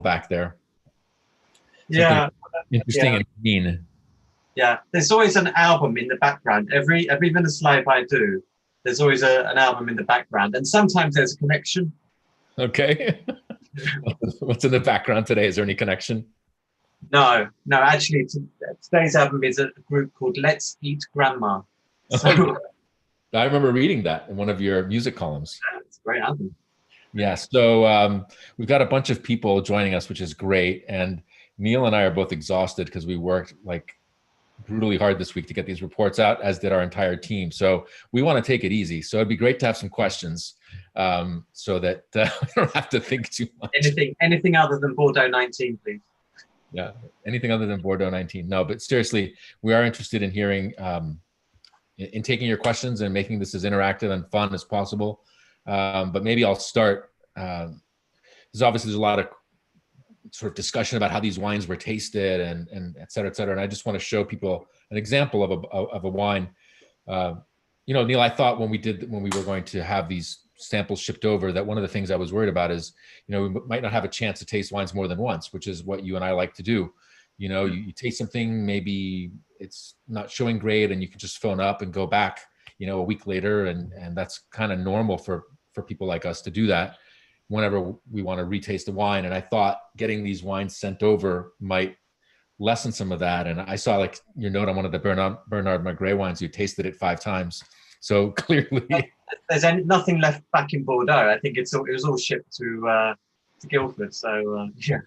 back there. Something Yeah, interesting yeah, and mean. yeah. There's always an album in the background. Every Vinous live I do, there's always an album in the background, and sometimes there's a connection. Okay. What's in the background today? Is there any connection? No, no, actually, today's album is a group called Let's Eat Grandma. Oh, yeah. So I remember reading that in one of your music columns. it's a great album. Yeah. So we've got a bunch of people joining us, which is great. And Neal and I are both exhausted because we worked like brutally hard this week to get these reports out, as did our entire team. So we want to take it easy. So it'd be great to have some questions so that we don't have to think too much. Anything other than Bordeaux 19, please. Yeah. Anything other than Bordeaux 19. No, but seriously, we are interested in hearing, in taking your questions and making this as interactive and fun as possible. But maybe I'll start. There's obviously a lot of sort of discussion about how these wines were tasted and et cetera, et cetera. And I just want to show people an example of a wine. Neal, I thought when we were going to have these samples shipped over, that one of the things I was worried about is, we might not have a chance to taste wines more than once, which is what you and I like to do. You taste something, maybe it's not showing great, and you can just phone up and go back, a week later. And that's kind of normal for people like us to do that whenever we want to retaste the wine. And I thought getting these wines sent over might lessen some of that. And I saw like your note on one of the Bernard Magret wines, you tasted it 5 times. So clearly there's nothing left back in Bordeaux. I think it was all shipped to Guildford. So yeah.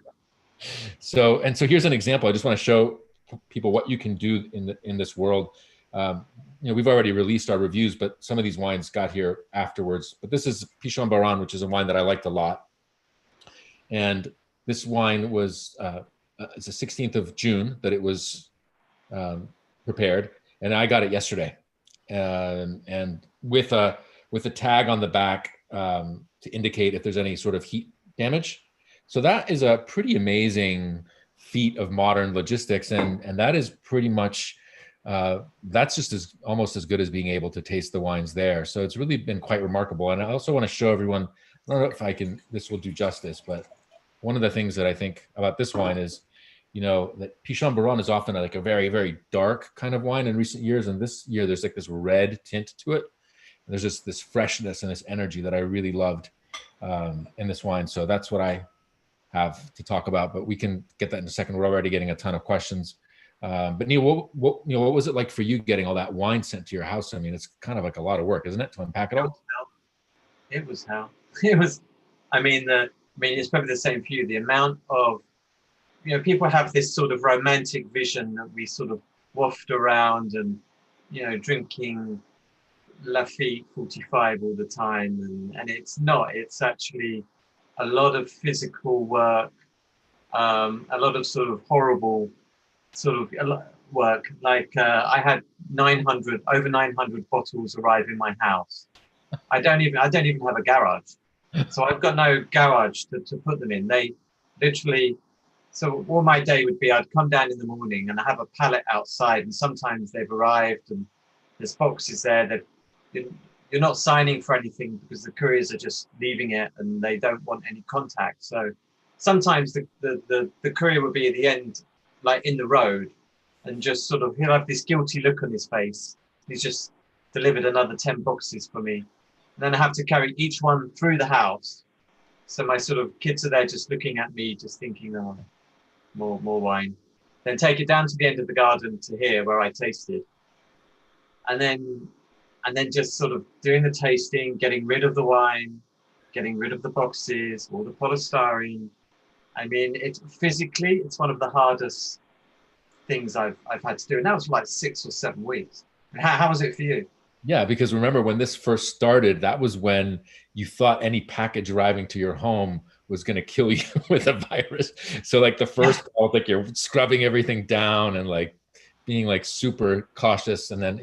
So here's an example. I just want to show people what you can do in this world. We've already released our reviews, but some of these wines got here afterwards. But this is Pichon Baron, which is a wine that I liked a lot. And this wine was it's the 16th of June that it was prepared, and I got it yesterday, and with a tag on the back to indicate if there's any sort of heat damage. So that is a pretty amazing feat of modern logistics, and that is pretty much that's just almost as good as being able to taste the wines there. So it's really been quite remarkable. And I also want to show everyone, I don't know if this will do justice, but one of the things that I think about this wine is, that Pichon Baron is often like a very, very dark kind of wine in recent years. And this year there's like this red tint to it. And there's just this freshness and this energy that I really loved in this wine. So that's what I have to talk about, but we can get that in a second. We're already getting a ton of questions. But Neal, what was it like for you getting all that wine sent to your house? I mean, it's kind of like a lot of work, isn't it, to unpack it all? It was hell. It was. I mean, it's probably the same for you. The amount of, people have this sort of romantic vision that we sort of waft around and, drinking Lafite 45 all the time, and it's not. It's actually a lot of physical work, a lot of sort of horrible sort of work. Like I had over 900 bottles arrive in my house. I don't even have a garage, so I've got no garage to put them in. They literally. So all my day would be, I'd come down in the morning and I have a pallet outside, and sometimes they've arrived and there's boxes there that you're not signing for anything because the couriers are just leaving it and they don't want any contact. So sometimes the courier would be at the end, like in the road, and just sort of, he'll have this guilty look on his face. He's just delivered another 10 boxes for me. And then I have to carry each one through the house. So my sort of kids are there just looking at me, just thinking, oh, more wine. Then take it down to the end of the garden to here where I tasted. And then just sort of doing the tasting, getting rid of the wine, getting rid of the boxes, all the polystyrene. I mean, it's one of the hardest things I've had to do. And that was like 6 or 7 weeks. How was it for you? Yeah, because remember when this first started, that was when you thought any package arriving to your home was going to kill you with a virus. So like the first, like you're scrubbing everything down and like being like super cautious. And then,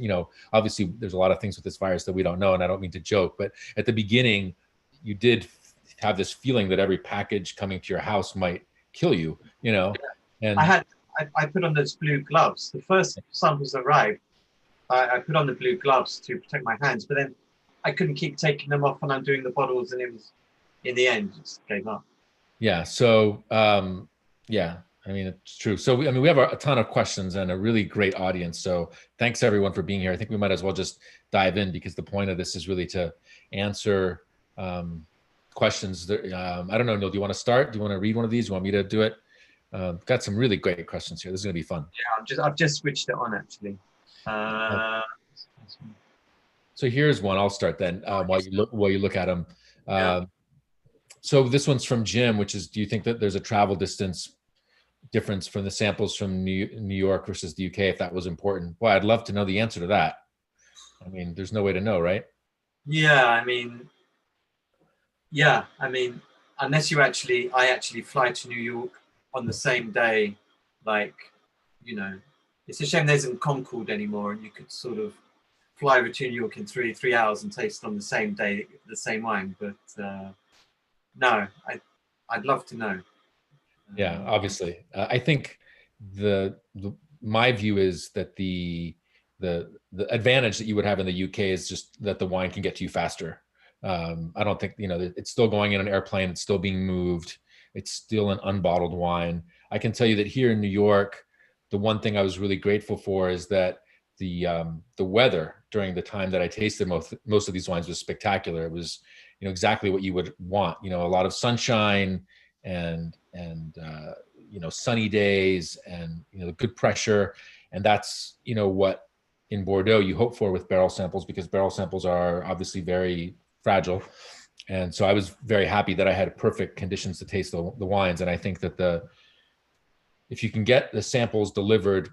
obviously there's a lot of things with this virus that we don't know. And I don't mean to joke, but at the beginning, you did have this feeling that every package coming to your house might kill you, And I put on those blue gloves. The first samples arrived, I put on the blue gloves to protect my hands, but then I couldn't keep taking them off when I'm doing the bottles, and it was, in the end, just gave up. Yeah. So, yeah, I mean, it's true. So, I mean, we have a ton of questions and a really great audience. So thanks everyone for being here. I think we might as well just dive in because the point of this is really to answer questions. That, I don't know, Neil, do you want to start? Do you want to read one of these? You want me to do it? Got some really great questions here. This is going to be fun. Yeah, I've just switched it on actually. So here's one. I'll start then while you look at them. Yeah. So this one's from Jim, which is, do you think that there's a travel distance difference from the samples from New York versus the UK, if that was important? Boy, I'd love to know the answer to that. I mean, there's no way to know, right? Yeah, I mean, unless I actually fly to New York on the same day, like, you know, it's a shame there isn't Concorde anymore, and you could sort of fly over to New York in 3 hours and taste on the same day the same wine. But no, I'd love to know. Yeah, obviously. I think my view is that the advantage that you would have in the UK is just that the wine can get to you faster. I don't think, it's still going in an airplane, it's still being moved, it's still an unbottled wine. I can tell you that here in New York, the one thing I was really grateful for is that the weather during the time that I tasted most of these wines was spectacular. It was, exactly what you would want. A lot of sunshine and sunny days and good pressure, and that's what in Bordeaux you hope for with barrel samples, because barrel samples are obviously very fragile. And so I was very happy that I had perfect conditions to taste the wines. And I think that if you can get the samples delivered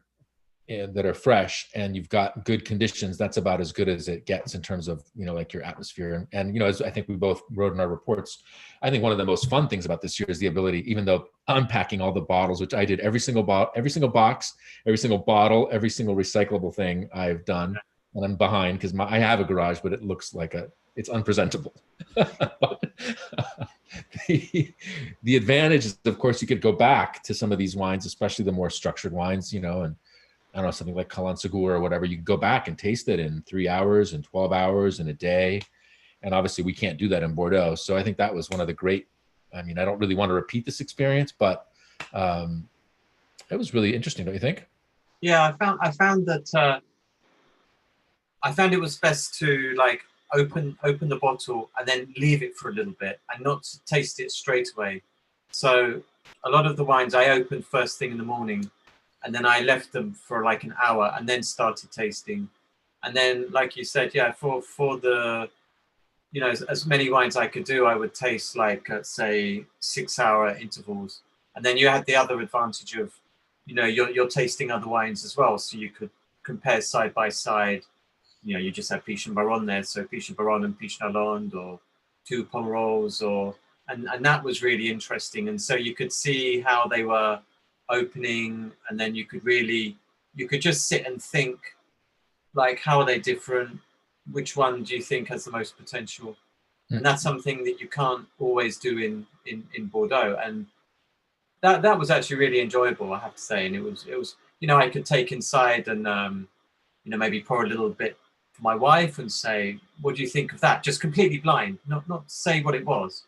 that are fresh and you've got good conditions, that's about as good as it gets in terms of, like your atmosphere. And as I think we both wrote in our reports, I think one of the most fun things about this year is the ability, even though unpacking all the bottles, which I did every single box, every single bottle, every single recyclable thing I've done. And I'm behind because I have a garage, but it looks like it's unpresentable. But the advantage is, of course, you could go back to some of these wines, especially the more structured wines, and I don't know, something like Calan Segur or whatever, you can go back and taste it in 3 hours and 12 hours in a day. And obviously we can't do that in Bordeaux. So I think that was one of the great, I don't really want to repeat this experience, but it was really interesting, don't you think? Yeah, I found it was best to like open the bottle and then leave it for a little bit and not to taste it straight away. So a lot of the wines I opened first thing in the morning, and then I left them for like an hour and then started tasting. And then, like you said, yeah, for the, as many wines I could do, I would taste like, say, 6-hour intervals. And then you had the other advantage of, you're tasting other wines as well. So you could compare side by side. You just have Pichon Baron there. So Pichon Baron and Pichon Lalande, or two Pomerols, and that was really interesting. And so you could see how they were opening, and then you could just sit and think, like, how are they different, which one do you think has the most potential? And that's something that you can't always do in Bordeaux, and that was actually really enjoyable, I have to say. And it was I could take inside and maybe pour a little bit for my wife and say, what do you think of that, just completely blind, not say what it was.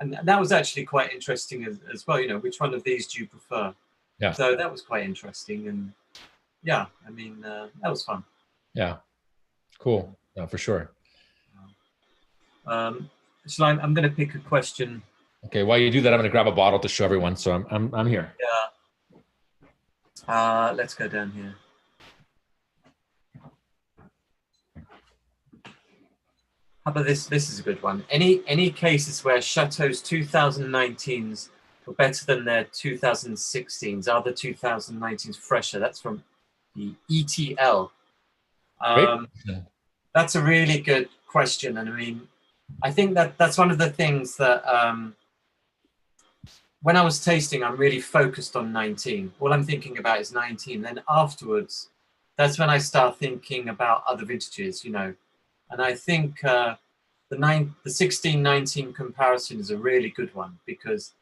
And that was actually quite interesting as well. Which one of these do you prefer? Yeah. So that was quite interesting, and yeah, that was fun. Yeah, cool. No, for sure. So I'm going to pick a question. Okay, while you do that, I'm going to grab a bottle to show everyone. So I'm here. Yeah. Let's go down here. How about this? This is a good one. Any cases where Chateau's 2019s were better than their 2016s? Are the 2019s fresher? That's from the ETL. That's a really good question. And I think that's one of the things that when I was tasting, I'm really focused on 19. All I'm thinking about is 19. Then afterwards, that's when I start thinking about other vintages, And I think the 16-19 comparison is a really good one, because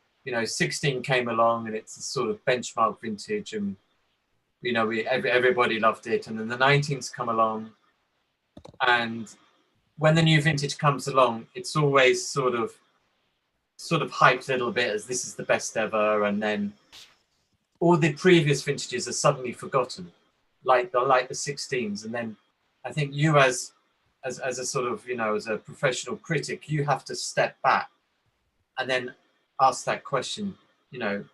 16 came along and it's a sort of benchmark vintage, and everybody loved it. And then the 19s come along, and when the new vintage comes along, it's always sort of sort of hyped a little bit as this is the best ever, and then all the previous vintages are suddenly forgotten, like the 16s. And then I think you as a sort of, you know, as a professional critic, you have to step back and then ask that question, you know,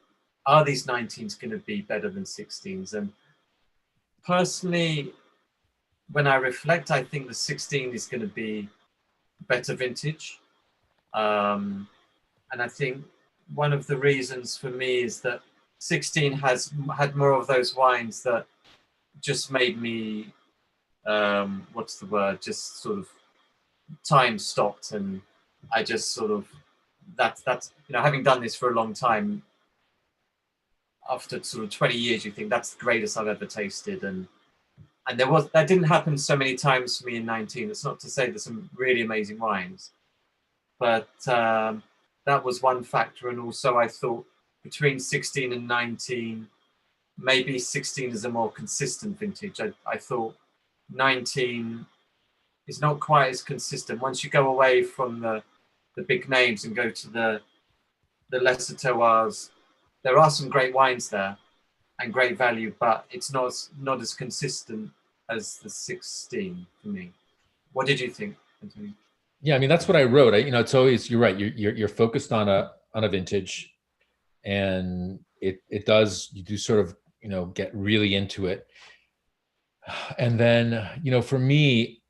are these 19s going to be better than 16s? And personally, when I reflect, I think the 16 is going to be better vintage. And I think one of the reasons for me is that 16 has had more of those wines that just made me, what's the word, just sort of time stopped. And I just sort of, that's, you know, having done this for a long time, after sort of 20 years, you think that's the greatest I've ever tasted. And that didn't happen so many times for me in 19. It's not to say there's some really amazing wines, but that was one factor. And also I thought between 16 and 19, maybe 16 is a more consistent vintage. I thought 19 is not quite as consistent. Once you go away from the big names and go to the lesser terroirs, there are some great wines there and great value, but it's not as consistent as the 16 for me. What did you think, Anthony? Yeah, I mean, that's what I wrote. You know, it's always, you're right. You're focused on a vintage, and you do sort of, you know, get really into it. And then, you know, for me,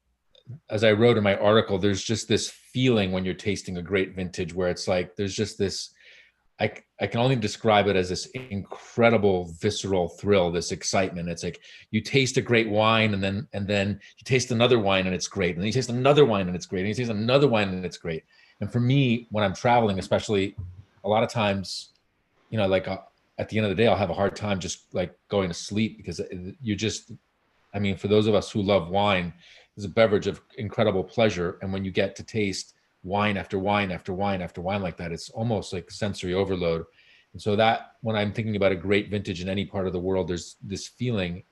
as I wrote in my article, there's just this feeling when you're tasting a great vintage where it's like, there's just this, I can only describe it as this incredible visceral thrill, this excitement. It's like you taste a great wine, and then you taste another wine and it's great. And then you taste another wine and it's great. And you taste another wine and it's great. And for me, when I'm traveling, especially, a lot of times, you know, like at the end of the day, I'll have a hard time just like going to sleep, because you just, I mean, for those of us who love wine, it's a beverage of incredible pleasure. And when you get to taste wine after wine after wine after wine like that, it's almost like sensory overload. And so that, when I'm thinking about a great vintage in any part of the world, there's this feeling.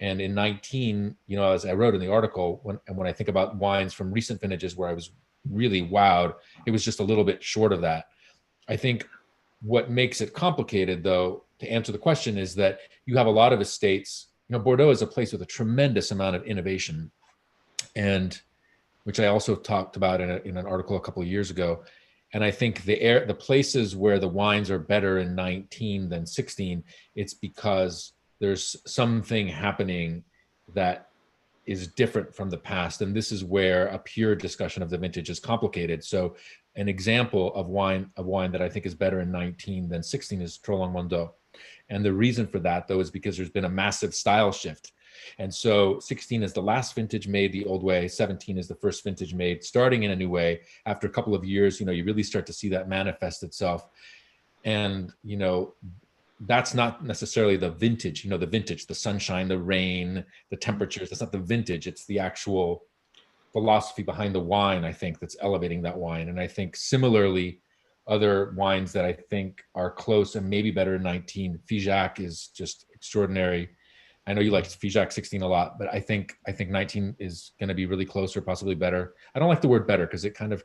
And in 19, you know, as I wrote in the article, when I think about wines from recent vintages where I was really wowed, it was just a little bit short of that. I think what makes it complicated, though, to answer the question, is that you have a lot of estates. You know, Bordeaux is a place with a tremendous amount of innovation, and which I also talked about in an article a couple of years ago. And I think the places where the wines are better in 19 than 16, it's because there's something happening that is different from the past. And this is where a pure discussion of the vintage is complicated. So an example of wine that I think is better in 19 than 16 is Trollang-Mondot. And the reason for that, though, is because there's been a massive style shift. And so 16 is the last vintage made the old way. 17 is the first vintage made starting in a new way. After a couple of years, you know, you really start to see that manifest itself. And, you know, that's not necessarily the vintage, you know, the vintage, the sunshine, the rain, the temperatures. That's not the vintage. It's the actual philosophy behind the wine, I think, that's elevating that wine. And I think similarly, other wines that I think are close and maybe better in 19, Figeac is just extraordinary. I know you like Figeac 16 a lot, but I think 19 is going to be really close or possibly better. I don't like the word better because it kind of,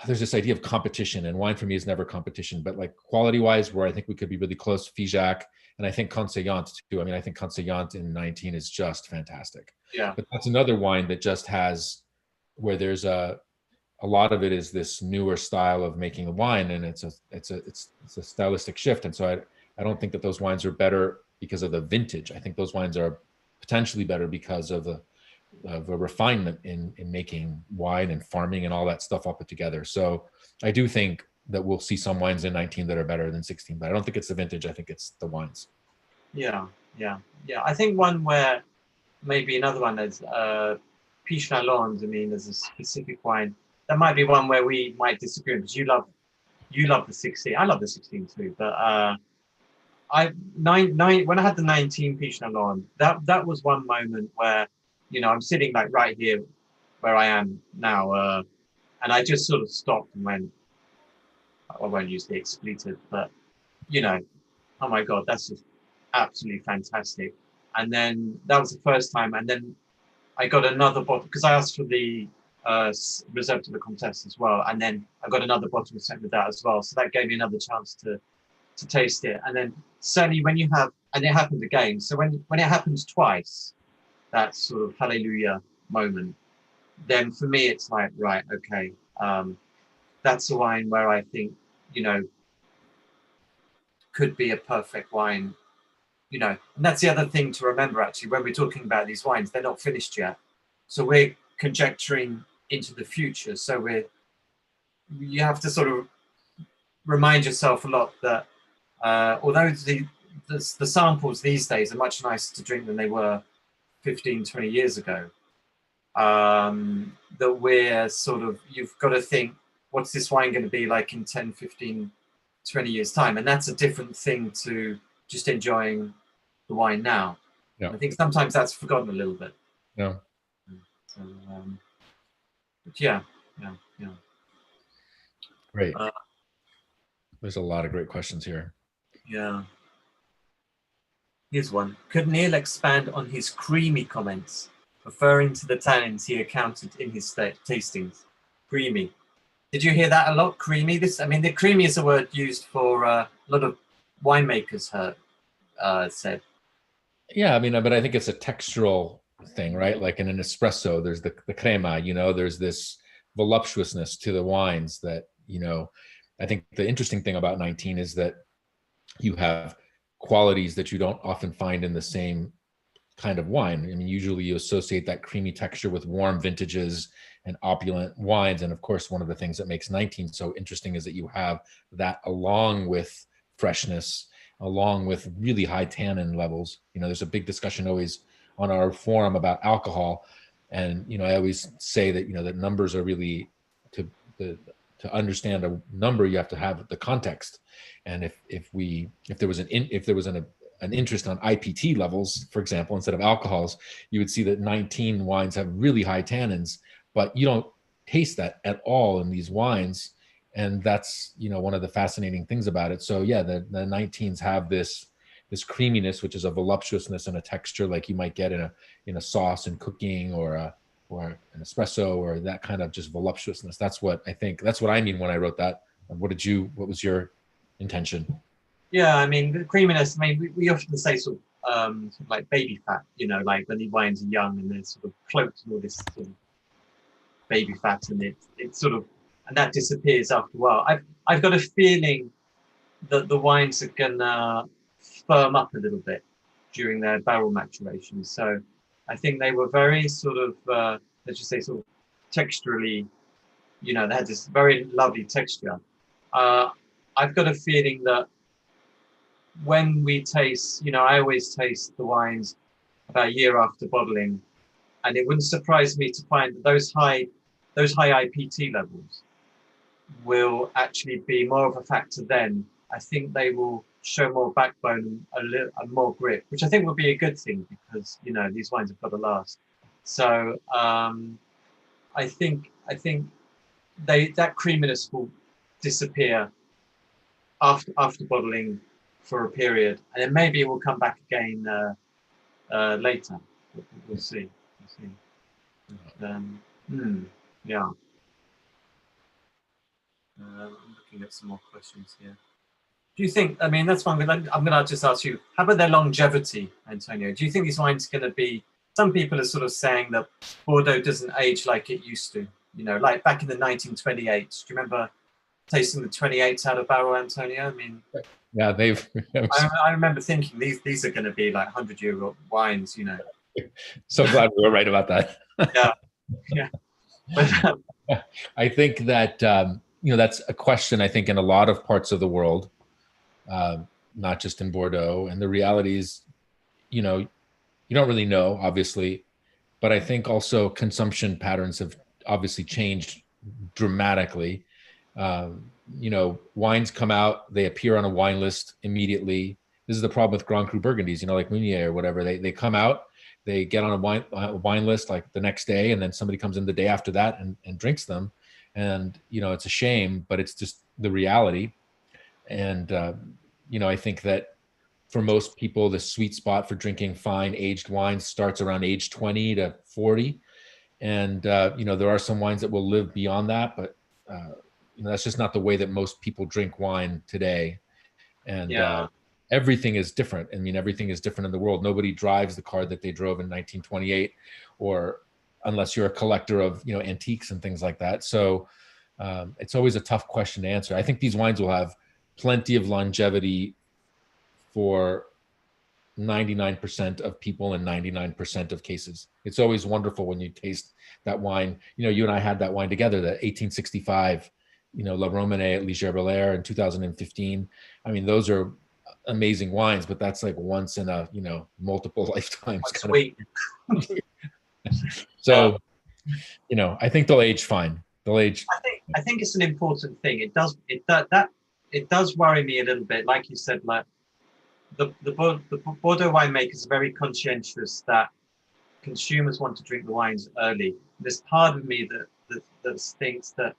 there's this idea of competition, and wine for me is never competition, but like quality wise, where I think we could be really close, Figeac, and I think Conseillant too. I mean, I think Conseillant in 19 is just fantastic. Yeah. But that's another wine that just has, where there's a lot of it is this newer style of making a wine, and it's a stylistic shift. And so I don't think that those wines are better because of the vintage. I think those wines are potentially better because of a refinement in making wine and farming and all that stuff all put together. So I do think that we'll see some wines in 19 that are better than 16, but I don't think it's the vintage. I think it's the wines. Yeah. I think one where maybe another one is Piche Lalonde. I mean, there's a specific wine that might be one where we might disagree, because you love the 16. I love the 16 too, but when I had the 19 Piche Lalonde, that was one moment where, you know, I'm sitting like right here where I am now, and I just sort of stopped and went, I won't use the expletive, but, you know, oh my God, that's just absolutely fantastic. And then that was the first time. And then I got another bottle, because I asked for the reserved to the Comtesse as well. And then I got another bottle sent with that as well. So that gave me another chance to taste it. And then certainly when you have, and it happened again. So when it happens twice, that sort of hallelujah moment, then for me it's like, right, okay, that's a wine where I think, you know, could be a perfect wine, you know. And that's the other thing to remember, actually, when we're talking about these wines, they're not finished yet. So we're conjecturing into the future. So you have to sort of remind yourself a lot that although the samples these days are much nicer to drink than they were 15, 20 years ago, that we're sort of, you've got to think, what's this wine going to be like in 10, 15, 20 years time? And that's a different thing to just enjoying the wine now. Yeah. I think sometimes that's forgotten a little bit. Yeah. So, but yeah. Great. There's a lot of great questions here. Yeah. Here's one. Could Neal expand on his creamy comments, referring to the tannins he encountered in his tastings? Creamy. Did you hear that a lot? Creamy. This, I mean, the creamy is a word used for a lot of winemakers. Said. Yeah, I mean, but I think it's a textural thing, right? Like in an espresso, there's the crema. You know, there's this voluptuousness to the wines that, you know. I think the interesting thing about 19 is that you have qualities that you don't often find in the same kind of wine. I mean, usually you associate that creamy texture with warm vintages and opulent wines. And of course, one of the things that makes 19 so interesting is that you have that along with freshness, along with really high tannin levels. You know, there's a big discussion always on our forum about alcohol. And, you know, I always say that, you know, that numbers are really to understand a number, you have to have the context. And if there was an interest on IPT levels, for example, instead of alcohols, you would see that 19 wines have really high tannins, but you don't taste that at all in these wines. And that's, you know, one of the fascinating things about it. So yeah, the 19s have this creaminess, which is a voluptuousness and a texture like you might get in a sauce and cooking or an espresso or that kind of just voluptuousness. That's what I think. That's what I mean when I wrote that. What was your intention? Yeah, I mean, the creaminess, I mean, we often say sort of like baby fat, you know, like when the wines are young and they're sort of cloaked in all this sort of baby fat, and it sort of, and that disappears after a while. I've got a feeling that the wines are gonna firm up a little bit during their barrel maturation. So I think they were very sort of, let's just say sort of texturally, you know, they had this very lovely texture. I've got a feeling that when we taste, you know, I always taste the wines about a year after bottling, and it wouldn't surprise me to find that those high IPT levels will actually be more of a factor then. I think they will show more backbone and more grit, which I think will be a good thing because, you know, these wines have got to last. So I think that creaminess will disappear after bottling for a period, and then maybe it will come back again later. We'll see. Yeah. I'm looking at some more questions here. Do you think, I mean, that's one, I'm going to just ask you, how about their longevity, Antonio? Do you think these wines are going to be, some people are sort of saying that Bordeaux doesn't age like it used to, you know, like back in the 1928s. Do you remember tasting the 28s out of barrel, Antonio? I mean, yeah, I remember thinking these are going to be like 100-year-old wines, you know. So glad we were right about that. Yeah. I think that, you know, that's a question, I think, in a lot of parts of the world, not just in Bordeaux. And the reality is, you know, you don't really know, obviously, but I think also consumption patterns have obviously changed dramatically. You know, wines come out, they appear on a wine list immediately. This is the problem with Grand Cru Burgundies, you know, like Meunier or whatever. They come out, they get on a wine list like the next day, and then somebody comes in the day after that and drinks them. And, you know, it's a shame, but it's just the reality. And, you know, I think that for most people, the sweet spot for drinking fine aged wines starts around age 20 to 40. And, there are some wines that will live beyond that, but, that's just not the way that most people drink wine today. And Yeah. everything is different. I mean, everything is different in the world. Nobody drives the car that they drove in 1928, or unless you're a collector of, antiques and things like that. So it's always a tough question to answer. I think these wines will have plenty of longevity for 99% of people in 99% of cases. It's always wonderful when you taste that wine. You and I had that wine together, the 1865, La Romanée at Ligier Belair in 2015. I mean, those are amazing wines, but that's like once in a, multiple lifetimes. Sweet. So, I think they'll age fine. They'll age. I think it's an important thing. It does worry me a little bit. Like you said, like the Bordeaux winemakers are very conscientious that consumers want to drink the wines early. There's part of me that thinks that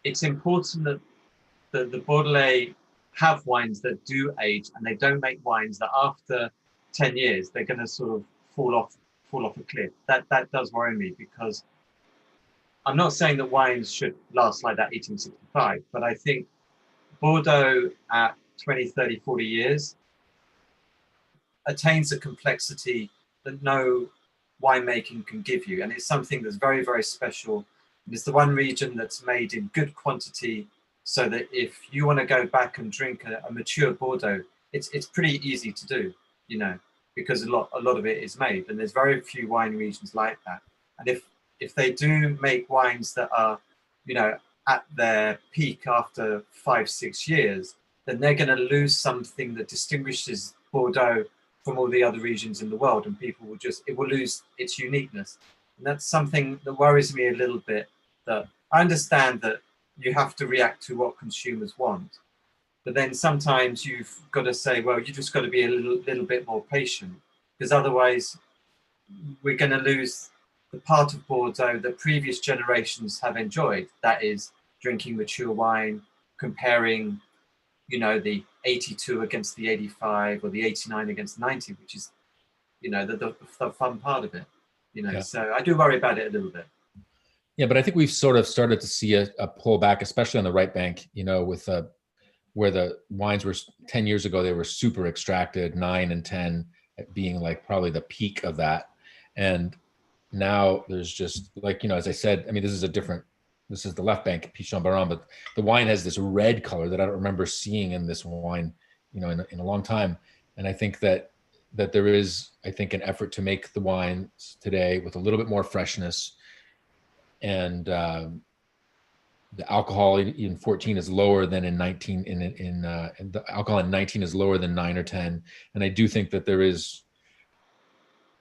it's important that the Bordelais have wines that do age, and they don't make wines that after 10 years they're going to sort of fall off a cliff. That does worry me, because I'm not saying that wines should last like that 1865, but I think Bordeaux at 20, 30, 40 years attains a complexity that no winemaking can give you. And it's something that's very, very special. And it's the one region that's made in good quantity, so that if you want to go back and drink a mature Bordeaux, it's pretty easy to do, because a lot of it is made. And there's very few wine regions like that. And if they do make wines that are, at their peak after 5-6 years, then they're going to lose something that distinguishes Bordeaux from all the other regions in the world, and people it will lose its uniqueness. And that's something that worries me a little bit. That I understand that you have to react to what consumers want, but then sometimes you've got to say, well, you just got to be a little bit more patient, because otherwise we're going to lose the part of Bordeaux that previous generations have enjoyed. That is drinking mature wine, comparing, the 82 against the 85, or the 89 against 90, which is, the fun part of it. Yeah. So I do worry about it a little bit. Yeah, but I think we've sort of started to see a pullback, especially on the right bank, with where the wines were 10 years ago, they were super extracted, 9 and 10 being like probably the peak of that. And now there's just like, as I said, I mean, this is the left bank, Pichon-Baron, but the wine has this red color that I don't remember seeing in this wine, in a long time. And I think that there is, I think, an effort to make the wines today with a little bit more freshness. And the alcohol in 14 is lower than in 19, and the alcohol in 19 is lower than 9 or 10. And I do think that there is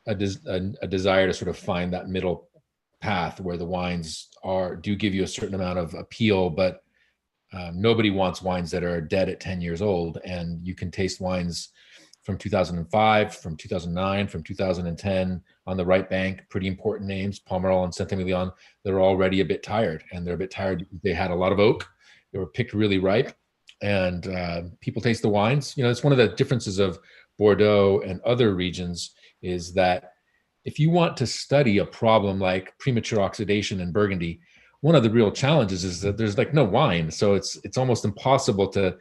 a desire to sort of find that middle path where the wines do give you a certain amount of appeal, but nobody wants wines that are dead at 10 years old. And you can taste wines from 2005, from 2009, from 2010 on the right bank, pretty important names, Pomerol and Saint-Emilion. They're already a bit tired, and they're a bit tired. They had a lot of oak. They were picked really ripe, and people taste the wines. It's one of the differences of Bordeaux and other regions, is that if you want to study a problem like premature oxidation in Burgundy, one of the real challenges is that there's like no wine. So it's almost impossible to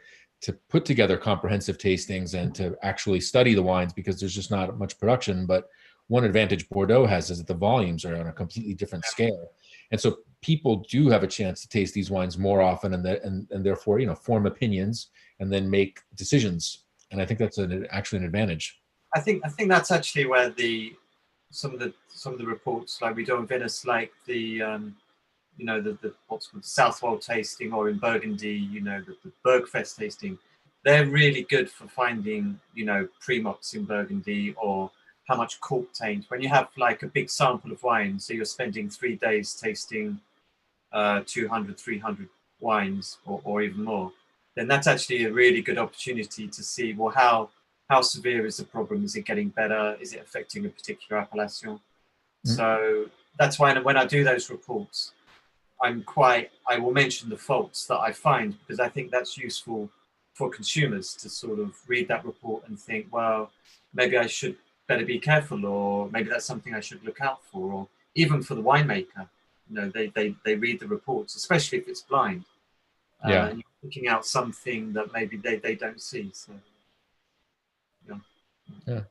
put together comprehensive tastings and to actually study the wines, because there's just not much production. But one advantage Bordeaux has is that the volumes are on a completely different scale. And so people do have a chance to taste these wines more often, and therefore, form opinions and then make decisions. And I think that's actually an advantage. I think that's actually where some of the reports like we do in Vinous, like the what's called the Southwold tasting, or in Burgundy, the Bergfest tasting, they're really good for finding, pre-mox in Burgundy, or how much cork taint. When you have like a big sample of wine, so you're spending 3 days tasting 200, 300 wines, or even more, then that's actually a really good opportunity to see, well, how severe is the problem? Is it getting better? Is it affecting a particular appellation? Mm-hmm. So that's why when I do those reports, I will mention the faults that I find, because I think that's useful for consumers to sort of read that report and think, well, maybe I should better be careful, or maybe that's something I should look out for, or even for the winemaker, they read the reports, especially if it's blind. Yeah. And you're picking out something that maybe they don't see. So, yeah. Yeah.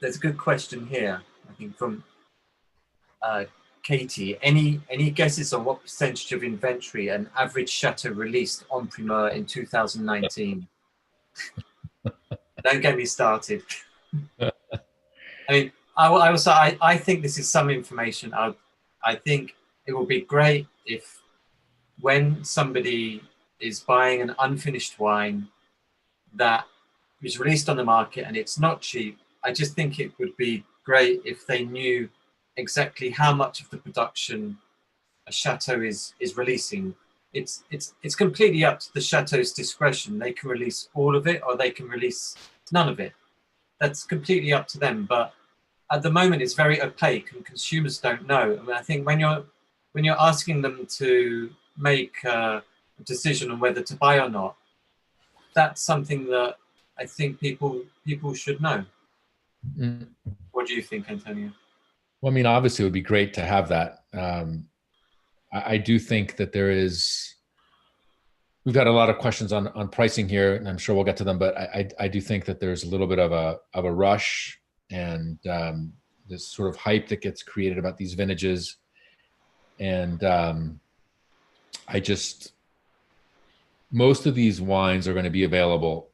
There's a good question here, I think, from Katie. Any guesses on what percentage of inventory an average chateau released on Primeur in 2019? Don't get me started. I mean, I think this is some information. I think it will be great if, when somebody is buying an unfinished wine that is released on the market and it's not cheap, I just think it would be great if they knew exactly how much of the production a chateau is releasing. It's completely up to the chateau's discretion. They can release all of it or they can release none of it. That's completely up to them. But at the moment, it's very opaque and consumers don't know. I mean, I think when you're asking them to make a decision on whether to buy or not, that's something that I think people should know. Mm. What do you think, Antonio? Well, I mean, obviously, it would be great to have that. I do think that we've got a lot of questions on pricing here, and I'm sure we'll get to them. But I do think that there's a little bit of a rush and this sort of hype that gets created about these vintages, and most of these wines are going to be available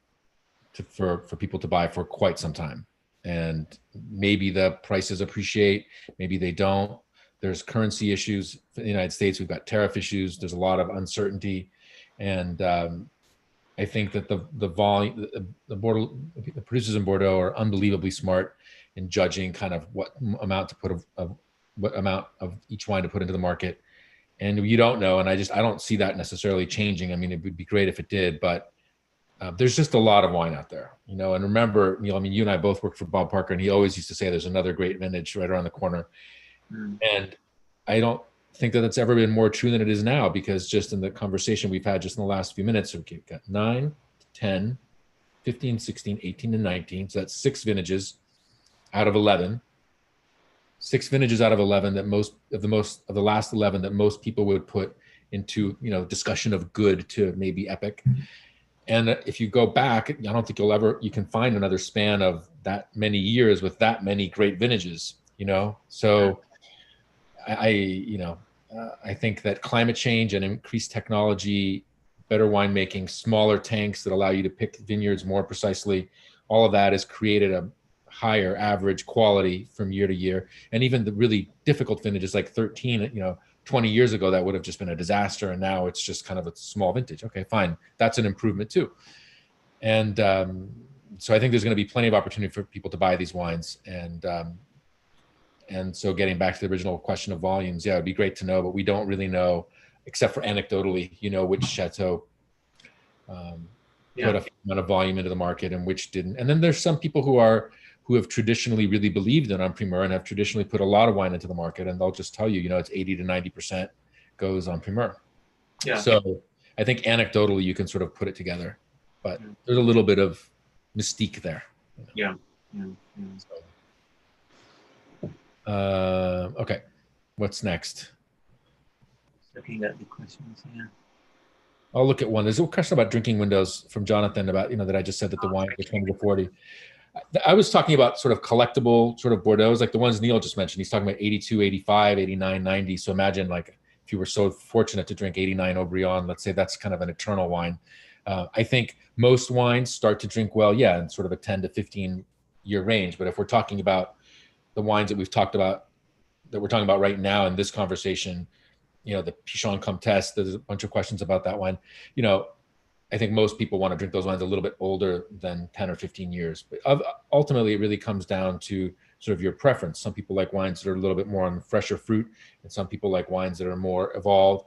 for people to buy for quite some time, and maybe the prices appreciate, maybe they don't. There's currency issues in the United States. We've got tariff issues. There's a lot of uncertainty. And I think that the volume, the producers in Bordeaux are unbelievably smart in judging kind of what amount of each wine to put into the market. And you don't know. And I don't see that necessarily changing. I mean, it would be great if it did, but there's just a lot of wine out there, And remember, Neal, I mean, you and I both worked for Bob Parker, and he always used to say there's another great vintage right around the corner. And I don't think that it's ever been more true than it is now, because just in the conversation we've had just in the last few minutes, we've got 9, 10, 15, 16, 18, and 19. So that's 6 vintages out of 11. 6 vintages out of 11 that most of the last 11 that most people would put into, discussion of good to maybe epic. And if you go back, I don't think you can find another span of that many years with that many great vintages, So I think that climate change and increased technology, better winemaking, smaller tanks that allow you to pick vineyards more precisely, all of that has created a higher average quality from year to year. And even the really difficult vintages like 13, 20 years ago, that would have just been a disaster. And now it's just kind of a small vintage. Okay, fine. That's an improvement too. And so I think there's going to be plenty of opportunity for people to buy these wines. And so getting back to the original question of volumes, yeah, it'd be great to know, but we don't really know, except for anecdotally, which chateau put a amount of volume into the market and which didn't. And then there's some people who have traditionally really believed in Primeur and have traditionally put a lot of wine into the market, and they'll just tell you, it's 80 to 90% goes on Primeur. Yeah. So I think anecdotally you can sort of put it together, but there's a little bit of mystique there. Yeah. So, okay, what's next? Looking at the questions here. I'll look at one. There's a question about drinking windows from Jonathan about, that I just said that the wines are 20 to 40. I was talking about sort of collectible sort of Bordeaux's, like the ones Neal just mentioned. He's talking about 82, 85, 89, 90. So imagine like if you were so fortunate to drink 89 Haut-Brion, let's say that's kind of an eternal wine. I think most wines start to drink well, in sort of a 10 to 15 year range. But if we're talking about the wines that we're talking about right now in this conversation, the Pichon Comtesse, there's a bunch of questions about that wine. I think most people want to drink those wines a little bit older than 10 or 15 years. But ultimately, it really comes down to sort of your preference. Some people like wines that are a little bit more on fresher fruit, and some people like wines that are more evolved.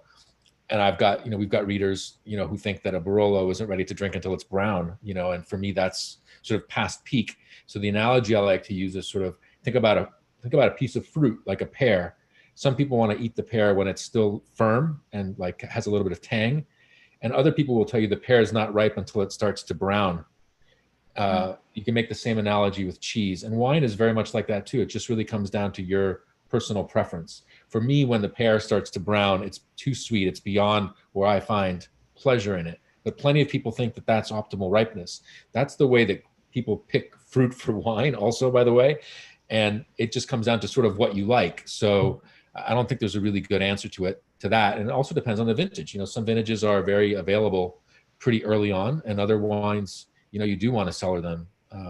And we've got readers, who think that a Barolo isn't ready to drink until it's brown, and for me, that's sort of past peak. So the analogy I like to use is sort of think about a piece of fruit, like a pear. Some people want to eat the pear when it's still firm and like has a little bit of tang. And other people will tell you the pear is not ripe until it starts to brown. You can make the same analogy with cheese, and wine is very much like that too. It just really comes down to your personal preference. For me, when the pear starts to brown, it's too sweet. It's beyond where I find pleasure in it. But plenty of people think that that's optimal ripeness. That's the way that people pick fruit for wine also, by the way. And it just comes down to sort of what you like. So I don't think there's a really good answer to that. And it also depends on the vintage. You know, some vintages are very available pretty early on, and other wines, you know, you do want to cellar them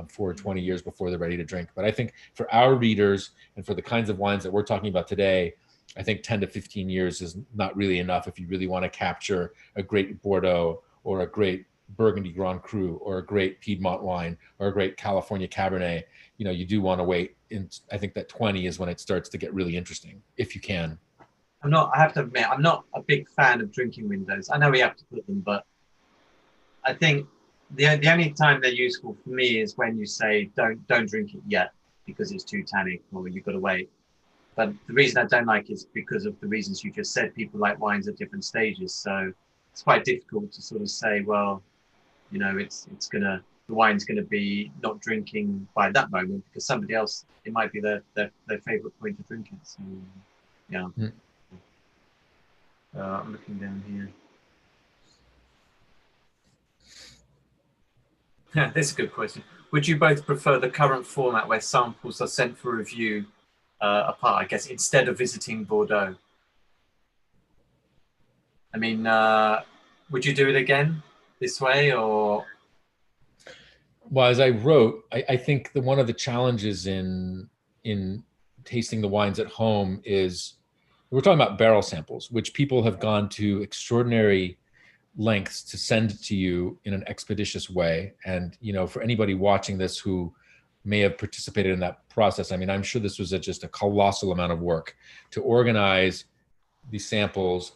for 20 years before they're ready to drink. But I think for our readers and for the kinds of wines that we're talking about today, I think 10 to 15 years is not really enough if you really want to capture a great Bordeaux or a great Burgundy Grand Cru or a great Piedmont wine or a great California Cabernet. You know, you do want to wait. And I think that 20 is when it starts to get really interesting, if you can. I have to admit, I'm not a big fan of drinking windows. I know we have to put them, but I think the only time they're useful for me is when you say don't drink it yet because it's too tannic or you've got to wait. But the reason I don't like it is because of the reasons you just said. People like wines at different stages, so it's quite difficult to sort of say, well, you know, the wine's gonna be not drinking by that moment because somebody else, it might be their favorite point of drinking. So yeah. I'm looking down here. Yeah, this is a good question. Would you both prefer the current format where samples are sent for review apart, I guess, instead of visiting Bordeaux? I mean, would you do it again this way, or? Well, as I wrote, I think that one of the challenges in tasting the wines at home is we're talking about barrel samples, which people have gone to extraordinary lengths to send to you in an expeditious way. And, you know, for anybody watching this who may have participated in that process, I mean, I'm sure this was just a colossal amount of work to organize these samples,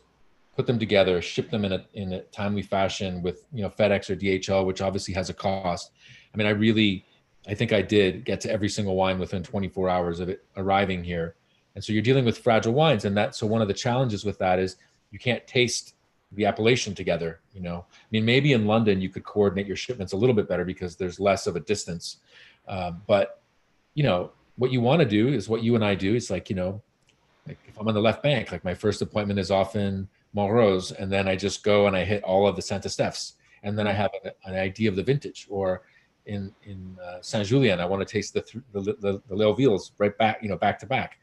put them together, ship them in a timely fashion with, you know, FedEx or DHL, which obviously has a cost. I mean, I think I did get to every single wine within 24 hours of it arriving here. And so you're dealing with fragile wines. And so one of the challenges with that is you can't taste the appellation together. You know, I mean, maybe in London you could coordinate your shipments a little bit better because there's less of a distance. But, you know, what you want to do is what you and I do. It's like, you know, like if I'm on the left bank, like my first appointment is often Montrose, and then I just go and I hit all of the Saint Estèphes, and then I have an idea of the vintage. Or in Saint Julien, I want to taste the Léovilles right back, you know, back to back.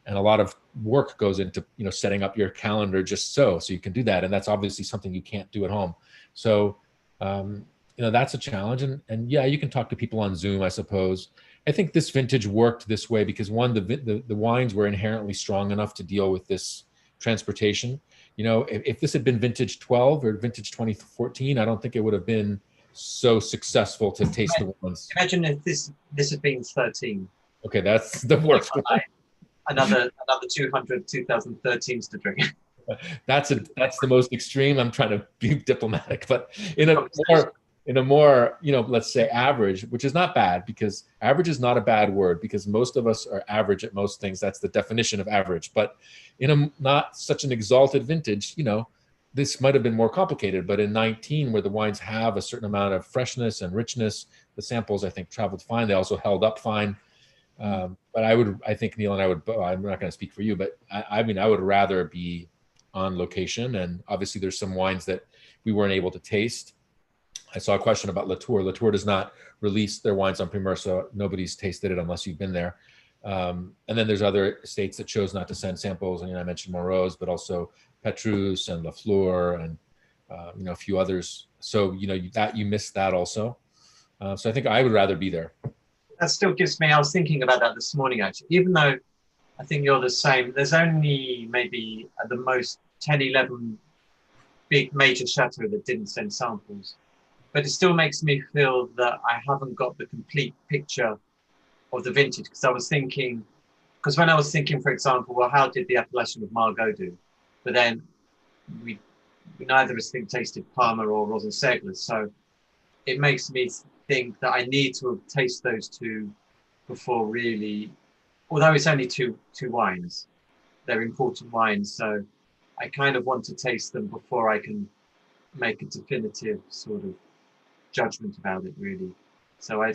And a lot of work goes into, you know, setting up your calendar just so you can do that, and that's obviously something you can't do at home. So you know, that's a challenge. And yeah, you can talk to people on Zoom, I suppose. I think this vintage worked this way because one, the wines were inherently strong enough to deal with this transportation. You know, if this had been vintage 12 or vintage 2014, I don't think it would have been so successful to taste the ones. Imagine if this had been 13. Okay, that's the worst one. Another 2013s to drink. That's the most extreme. I'm trying to be diplomatic, but in a more, you know, let's say average, which is not bad, because average is not a bad word, because most of us are average at most things. That's the definition of average. But in a not such an exalted vintage, you know, this might have been more complicated. But in 19, where the wines have a certain amount of freshness and richness, the samples, I think, traveled fine. They also held up fine. But I think Neal and I would, I'm not going to speak for you, but I mean, I would rather be on location. And obviously there's some wines that we weren't able to taste. I saw a question about Latour. Latour does not release their wines on Primeur, so nobody's tasted it unless you've been there. And then there's other states that chose not to send samples. I mean, I mentioned Morose, but also Petrus and Lafleur and you know, a few others. So, you know, you missed that also. So I think I would rather be there. That still gives me, I was thinking about that this morning, actually, even though I think you're the same, there's only maybe at the most 10, 11 big major chateaux that didn't send samples. But it still makes me feel that I haven't got the complete picture of the vintage, because I was thinking, because when I was thinking, for example, well, how did the appellation of Margaux do? But then we neither of us think tasted Parma or Rosenseggler, so it makes me think that I need to taste those two before really, although it's only two wines, they're important wines, so I kind of want to taste them before I can make a definitive sort of judgment about it, really. So I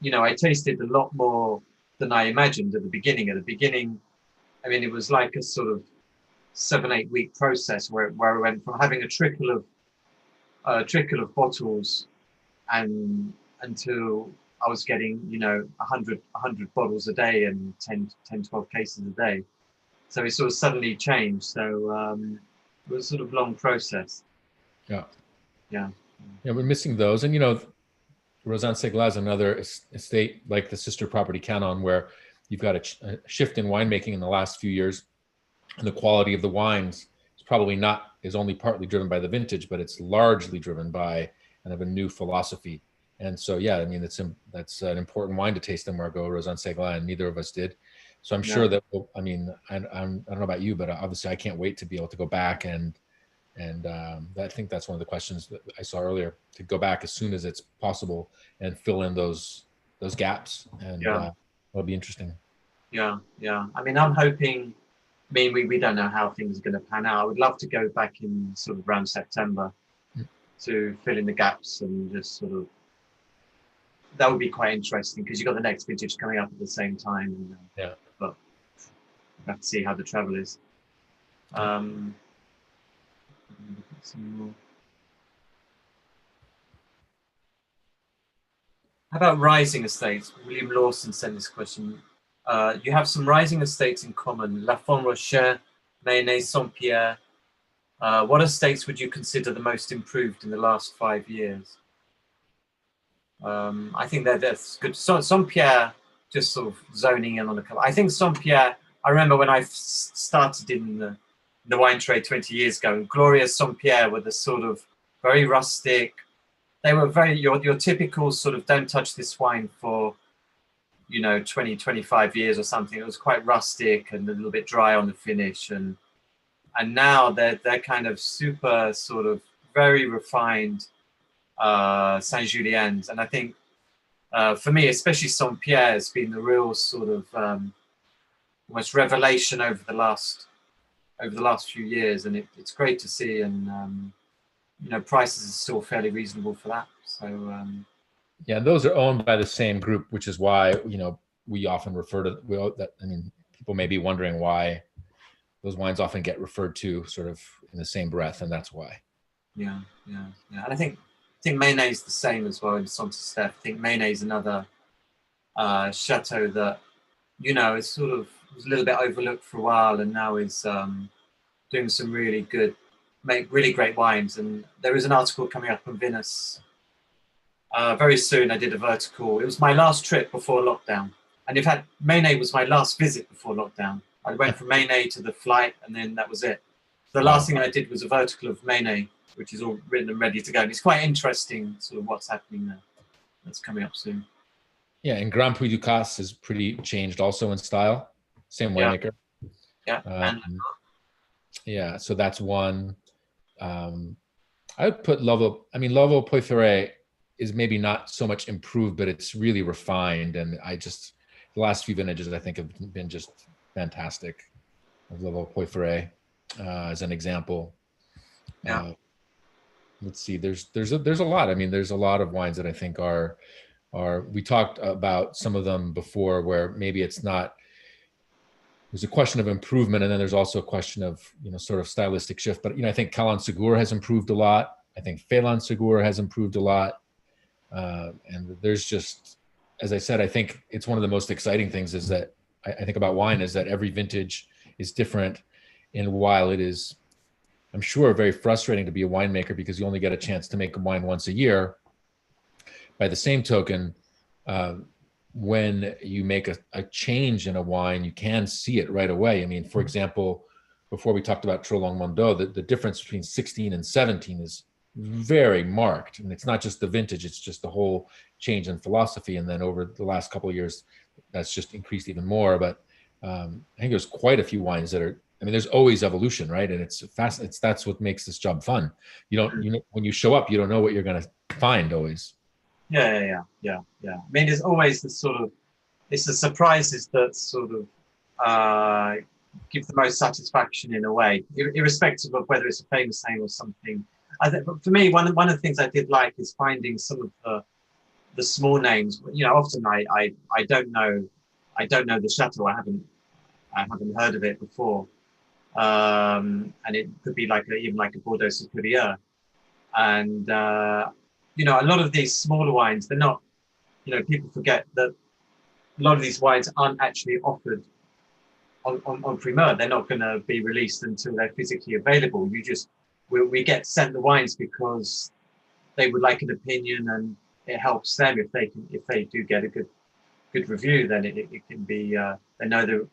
you know, I tasted a lot more than I imagined at the beginning. At the beginning, I mean, it was like a sort of 7-8 week process where I went from having a trickle of bottles and until I was getting, you know, 100 bottles a day and 12 cases a day. So it sort of suddenly changed. So it was sort of long process. Yeah. Yeah. Yeah, we're missing those. And, you know, Rozan-Segla is another estate like the sister property Canon, where you've got a shift in winemaking in the last few years. And the quality of the wines is only partly driven by the vintage, but it's largely driven by kind of a new philosophy. And so, yeah, I mean, that's an important wine to taste in Margaux, Rozan-Segla, and neither of us did. So I'm sure that, I mean, I don't know about you, but obviously I can't wait to be able to go back and I think that's one of the questions that I saw earlier, to go back as soon as it's possible and fill in those gaps. And it'll be interesting. Yeah. I mean, I'm hoping, I mean, we don't know how things are going to pan out. I would love to go back in sort of around September to fill in the gaps and just sort of, that would be quite interesting because you've got the next vintage coming up at the same time. And, yeah. But we have to see how the travel is. Some more. How about rising estates? William Lawson sent this question. You have some rising estates in common, La Font-Rocher, Mayennais, Saint-Pierre. What estates would you consider the most improved in the last 5 years? I think that's good. So, Saint-Pierre, just sort of zoning in on a couple. I think Saint-Pierre, I remember when I started in the wine trade 20 years ago, and Gloria Saint-Pierre were the sort of very rustic. They were very, your typical sort of don't touch this wine for, you know, 20, 25 years or something. It was quite rustic and a little bit dry on the finish. And now they're kind of super sort of very refined Saint-Juliennes. And I think for me, especially Saint-Pierre has been the real sort of almost revelation over the last few years. And it's great to see. And, you know, prices are still fairly reasonable for that. So yeah, those are owned by the same group, which is why, you know, we often refer to that. I mean, people may be wondering why those wines often get referred to sort of in the same breath, and that's why. Yeah. And I think Mayennais is the same as well in Saint-Estèphe. I think Mayennais is another chateau that, you know, is sort of was a little bit overlooked for a while, and now is doing some really good, make really great wines. And there is an article coming up on Vinous very soon. I did a vertical. It was my last trip before lockdown. And in fact, Mayennais was my last visit before lockdown. I went from Mayennais to the flight, and then that was it. The last thing I did was a vertical of Mayennais, which is all written and ready to go. And it's quite interesting, sort of what's happening there. That's coming up soon. Yeah, and Grand Puy du Casse is pretty changed also in style. Same winemaker. Yeah. Yeah, so that's one. I would put Lovo. I mean, Lovo Poiferret is maybe not so much improved, but it's really refined. And the last few vintages I think have been just fantastic. Of Lovo Poiferret as an example. Yeah. Let's see. There's a lot. I mean, there's a lot of wines that I think are. We talked about some of them before, where maybe it's not. There's a question of improvement, and then there's also a question of, you know, sort of stylistic shift. But, you know, I think Calon Segur has improved a lot. I think Phelan Segur has improved a lot. And there's just, as I said, I think it's one of the most exciting things is that I think about wine is that every vintage is different. And while it is, I'm sure, very frustrating to be a winemaker because you only get a chance to make a wine once a year, by the same token, when you make a change in a wine, you can see it right away. I mean, for example, before we talked about Trolong-Mondot, the difference between 16 and 17 is very marked. And it's not just the vintage, it's just the whole change in philosophy. And then over the last couple of years, that's just increased even more. But I think there's quite a few wines that are, I mean, there's always evolution, right? And it's fast. That's what makes this job fun. When you show up, you don't know what you're going to find always. Yeah. I mean, there's always the sort of, it's the surprises that sort of give the most satisfaction in a way, irrespective of whether it's a famous name or something. I think for me, one of the things I did like is finding some of the small names. You know, often I don't know the chateau. I haven't heard of it before, and it could be like even like a Bordeaux Superior. And you know, a lot of these smaller wines, they're not. You know, people forget that a lot of these wines aren't actually offered on Primeur. They're not going to be released until they're physically available. We get sent the wines because they would like an opinion, and it helps them if they do get a good review. Then it can be they know they're,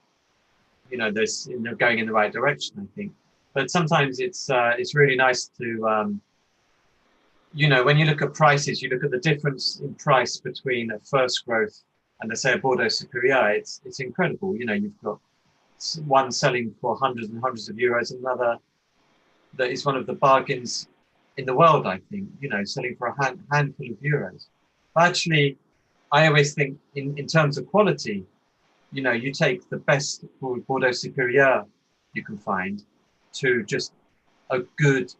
you know, they're going in the right direction, I think. But sometimes it's really nice to you know, when you look at prices, you look at the difference in price between a first growth and let's say a Bordeaux Superior. It's incredible. You know, you've got one selling for hundreds and hundreds of euros, another that is one of the bargains in the world, I think, you know, selling for a handful of euros. But actually, I always think in terms of quality, you know, you take the best Bordeaux Superior you can find to just a good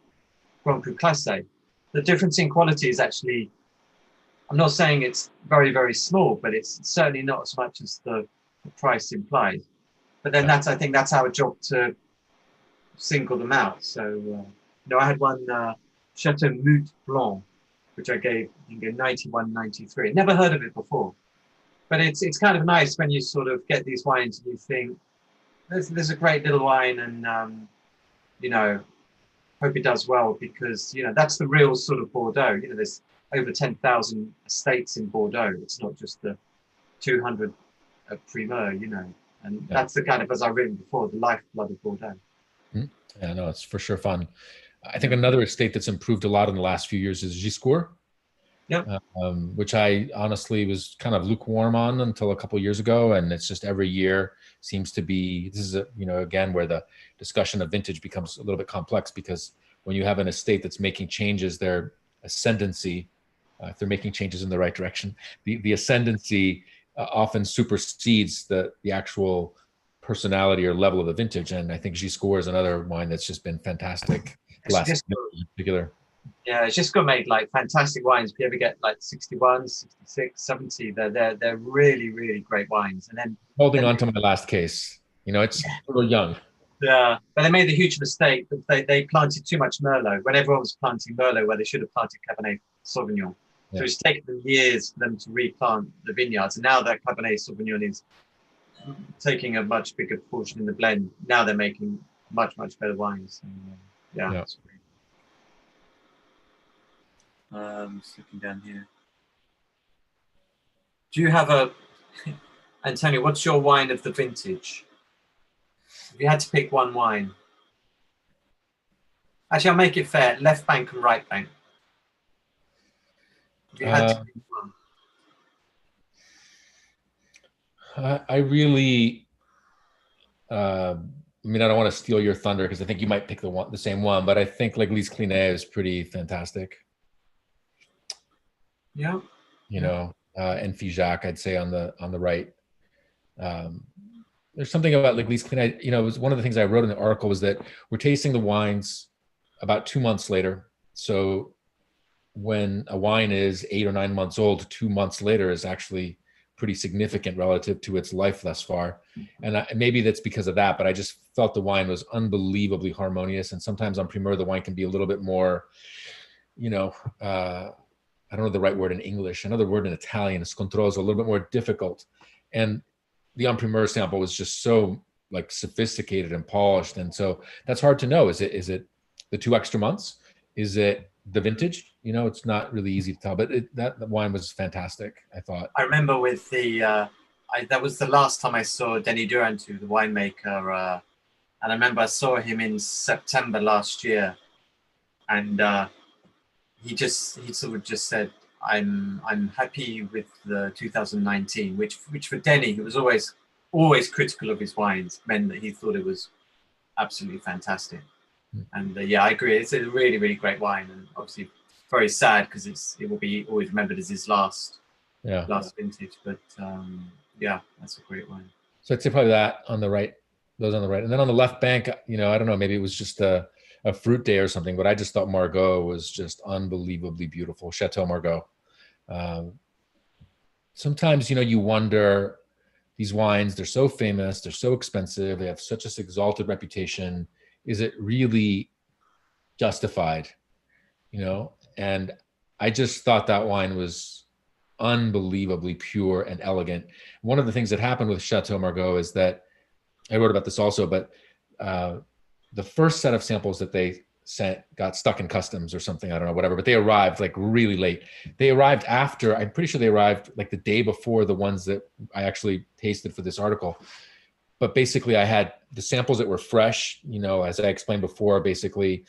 Grand Cru Classé. The difference in quality is actually, I'm not saying it's very, very small, but it's certainly not as much as the price implies. But then I think that's our job to single them out. So, you know, I had one Chateau Mouton Blanc, which I gave, I think, a 91, 93. Never heard of it before. But it's kind of nice when you sort of get these wines and you think, there's a great little wine, and, you know, hope it does well, because, you know, that's the real sort of Bordeaux. You know, there's over 10,000 estates in Bordeaux. It's not just the 200 at Primeur, you know. And that's the kind of, as I've written before, the lifeblood of Bordeaux. Yeah, no, it's for sure fun. I think another estate that's improved a lot in the last few years is Giscourt. Yep. Which I honestly was kind of lukewarm on until a couple of years ago, and it's just every year seems to be. This is you know, again, where the discussion of vintage becomes a little bit complex, because when you have an estate that's making changes, their ascendancy, if they're making changes in the right direction, the ascendancy often supersedes the actual personality or level of the vintage. And I think Giscourt is another wine that's just been fantastic. Last year in particular. Yeah, it's just got made like fantastic wines. If you ever get like 61, 66, 70, they're really, really great wines. And then holding on to my last case, you know, it's a little young. Yeah, but they made the huge mistake that they planted too much Merlot when everyone was planting Merlot where they should have planted Cabernet Sauvignon. Yeah. So it's taken them years for them to replant the vineyards. And now that Cabernet Sauvignon is taking a much bigger portion in the blend, now they're making much, much better wines. And, yeah. That's great. Just looking down here. Do you have Antonio, what's your wine of the vintage? If you had to pick one wine. Actually, I'll make it fair. Left bank and right bank. If you had to pick one. I really, I mean, I don't want to steal your thunder because I think you might pick the same one, but I think L'Église Clinée is pretty fantastic. Yeah. You know, and Figeac, I'd say on the right. There's something about L'Église Clinée. You know, it was one of the things I wrote in the article was that we're tasting the wines about 2 months later. So when a wine is 8 or 9 months old, 2 months later is actually pretty significant relative to its life thus far. And maybe that's because of that, but I just felt the wine was unbelievably harmonious. And sometimes on Primeur, the wine can be a little bit more, you know, I don't know the right word in English. Another word in Italian, scontroso, a little bit more difficult. And the en Primeur sample was just so like sophisticated and polished. And so that's hard to know. Is it the 2 extra months? Is it the vintage? You know, it's not really easy to tell, but that wine was fantastic, I thought. I remember with the, that was the last time I saw Denis Durantou, the winemaker. And I remember I saw him in September last year. And he sort of just said, I'm happy with the 2019, which for Denny, who was always critical of his wines, meant that he thought it was absolutely fantastic. And yeah, I agree. It's a really, really great wine, and obviously very sad because it will be always remembered as his last vintage. But yeah, that's a great wine. So I'd say probably that on the right, those on the right, and then on the left bank, you know, I don't know, maybe it was just a a fruit day or something, but I just thought Margaux was just unbelievably beautiful. Chateau Margaux. Sometimes, you wonder, these wines, they're so famous, they're so expensive, they have such this exalted reputation. Is it really justified? And I just thought that wine was unbelievably pure and elegant. One of the things that happened with Chateau Margaux is that, I wrote about this also, but the first set of samples that they sent got stuck in customs or something, I don't know, whatever, but they arrived like really late. They arrived after, I'm pretty sure they arrived like the day before the ones that I actually tasted for this article. But basically I had the samples that were fresh, as I explained before, basically,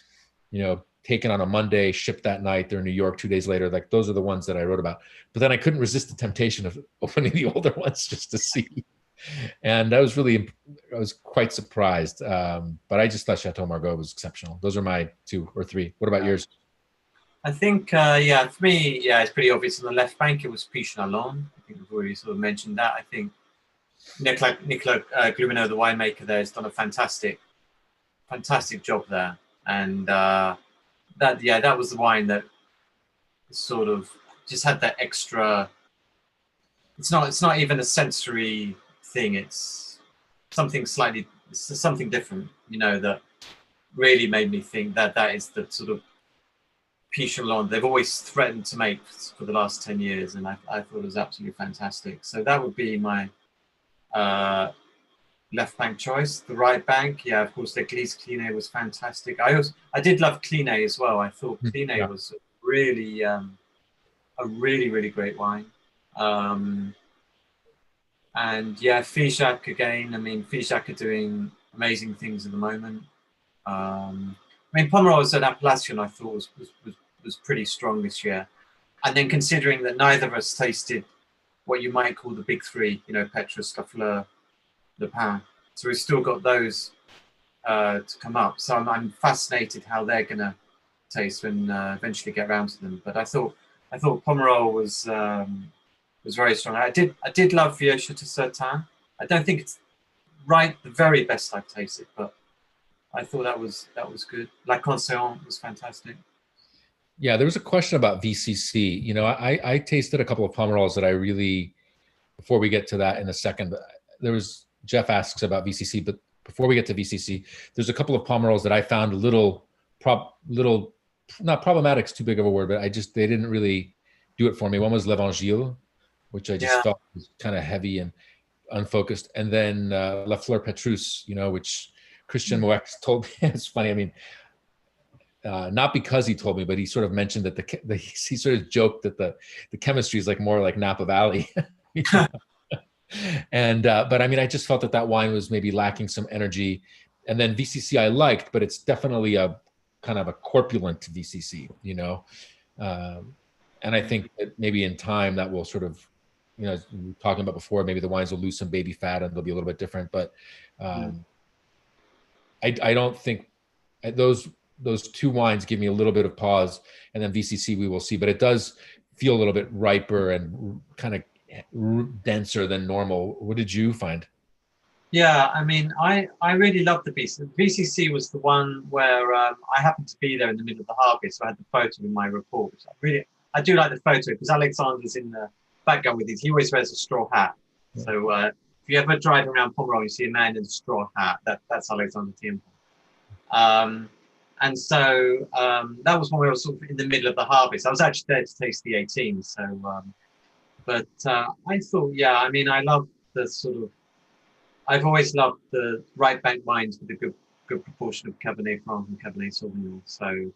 taken on a Monday, shipped that night. They're in New York 2 days later. Like those are the ones that I wrote about. But then I couldn't resist the temptation of opening the older ones just to see. And I was quite surprised. But I just thought Chateau Margaux was exceptional. Those are my 2 or 3. What about yours? I think, for me, it's pretty obvious. On the left bank, it was Pessac-Léognan. I think we've already sort of mentioned that. I think Nicolas Glumineau, the winemaker there, has done a fantastic job there. And that was the wine that sort of just had that extra. It's not even a sensory thing. It's something different, that really made me think that is the sort of Pessac-Léognan they've always threatened to make for the last 10 years. And I thought it was absolutely fantastic. So that would be my left bank choice. The right bank, of course, the Église Clinay was fantastic. I did love Clinay as well. I thought Clinay was really a really great wine. And Figeac again. I mean, Figeac are doing amazing things at the moment. Pomerol at Appellation, I thought was pretty strong this year. And then considering that neither of us tasted what you might call the big 3, Petrus, Lafleur, Le Pen. So we've still got those to come up. So I'm fascinated how they're going to taste when eventually get around to them. But I thought Pomerol was very strong. I did love Vieux de Certain. I don't think it's the very best I've tasted, but I thought that was good. La Conseillante was fantastic. Yeah, there was a question about VCC. I tasted a couple of Pomerols that I really, before we get to that in a second, Jeff asks about VCC, but before we get to VCC, there's a couple of Pomerols that I found a little, not problematic is too big of a word, but they didn't really do it for me. One was L'Evangile, which I just thought was kind of heavy and unfocused. And then La Fleur Petrus, which Christian Moex told me. It's funny. I mean, not because he told me, but he sort of mentioned that he sort of joked that the chemistry is more like Napa Valley. And but I mean, I just felt that wine was maybe lacking some energy. And then VCC I liked, but it's definitely a kind of a corpulent VCC, and I think that maybe in time that will sort of, as we were talking about before, maybe the wines will lose some baby fat and they'll be a little bit different. But I don't think those 2 wines give me a little bit of pause, and then VCC we will see. But it does feel a little bit riper and kind of denser than normal. What did you find? Yeah, I mean, I really loved the VCC. VCC was the one where I happened to be there in the middle of the harvest, so I had the photo in my report. I do like the photo because Alexander's in the background with it. He always wears a straw hat. Yeah. So if you ever drive around Pomerol, you see a man in a straw hat. That's Alexander Thiempel. And so that was when we were sort of in the middle of the harvest. I was actually there to taste the 18. So, but I thought, I mean, I love the sort of. I've always loved the right bank wines with a good proportion of Cabernet Franc and Cabernet Sauvignon. So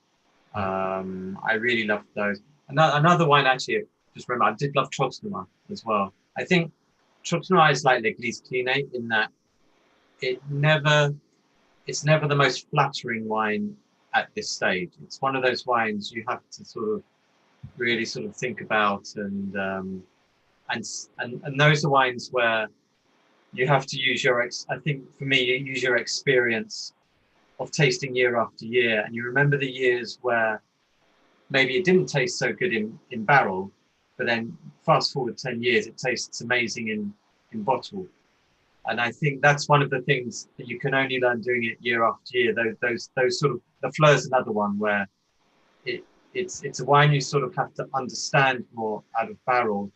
I really loved those. Another wine, actually, just remember, I did love Trotanoy as well. I think Trotanoy is like l'Église Clinay in that it's never the most flattering wine at this stage. It's one of those wines you have to sort of really sort of think about, and those are wines where you have to use I think for me, you use your experience of tasting year after year, and you remember the years where maybe it didn't taste so good in barrel, but then fast forward 10 years, it tastes amazing in bottle. And I think that's one of the things that you can only learn doing it year after year, those sort of the Fleur is another one where it's a wine you sort of have to understand more out of barrel,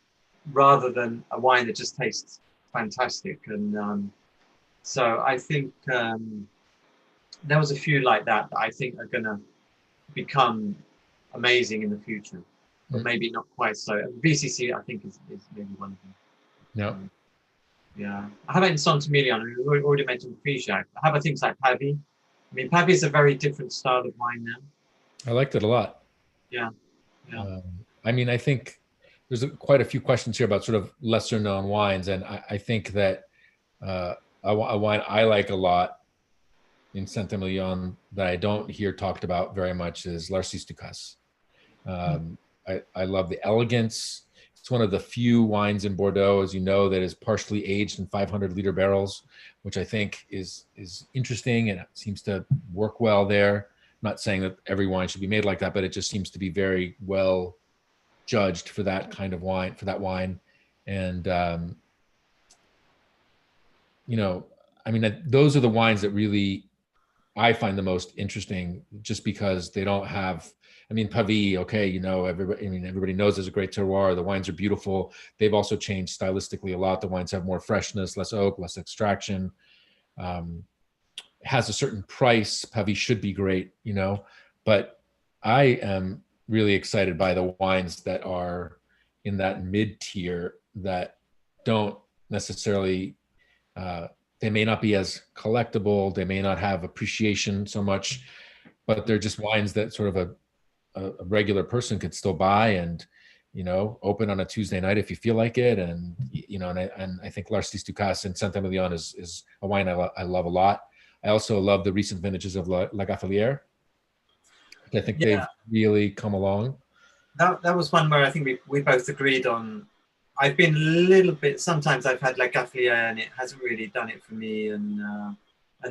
rather than a wine that just tastes fantastic. And so I think there was a few like that I think are going to become amazing in the future, but maybe not quite so. VCC, I think, is maybe one of them. Yeah. Yeah. How about in Saint-Emilion? We already mentioned Figeac. How about things like Pavie? I mean, Pavie is a very different style of wine now. I liked it a lot. Yeah. Yeah. I mean, I think there's quite a few questions here about sort of lesser known wines. And I think that a wine I like a lot in Saint-Emilion that I don't hear talked about very much is L'Arcis-Ducasse. I love the elegance. It's one of the few wines in Bordeaux, as you know, that is partially aged in 500-liter barrels, which I think is interesting, and it seems to work well there. I'm not saying that every wine should be made like that, but it just seems to be very well judged for that kind of wine, for that wine. And you know, I mean, those are the wines that really I find the most interesting, just because they don't have, I mean, Pavie, okay, you know, everybody knows there's a great terroir. The wines are beautiful. They've also changed stylistically a lot. The wines have more freshness, less oak, less extraction. Has a certain price. Pavie should be great, you know, but I am really excited by the wines that are in that mid tier that don't necessarily, they may not be as collectible, they may not have appreciation so much, but they're just wines that sort of a regular person could still buy and, you know, open on a Tuesday night if you feel like it. And, you know, and I think L'Arcis-Ducasse in Saint-Emilion is a wine I love a lot. I also love the recent vintages of La Gaffelière. I think they've really come along. That was one where I think we both agreed on. I've been a little bit, sometimes I've had La Gaffelière and it hasn't really done it for me. And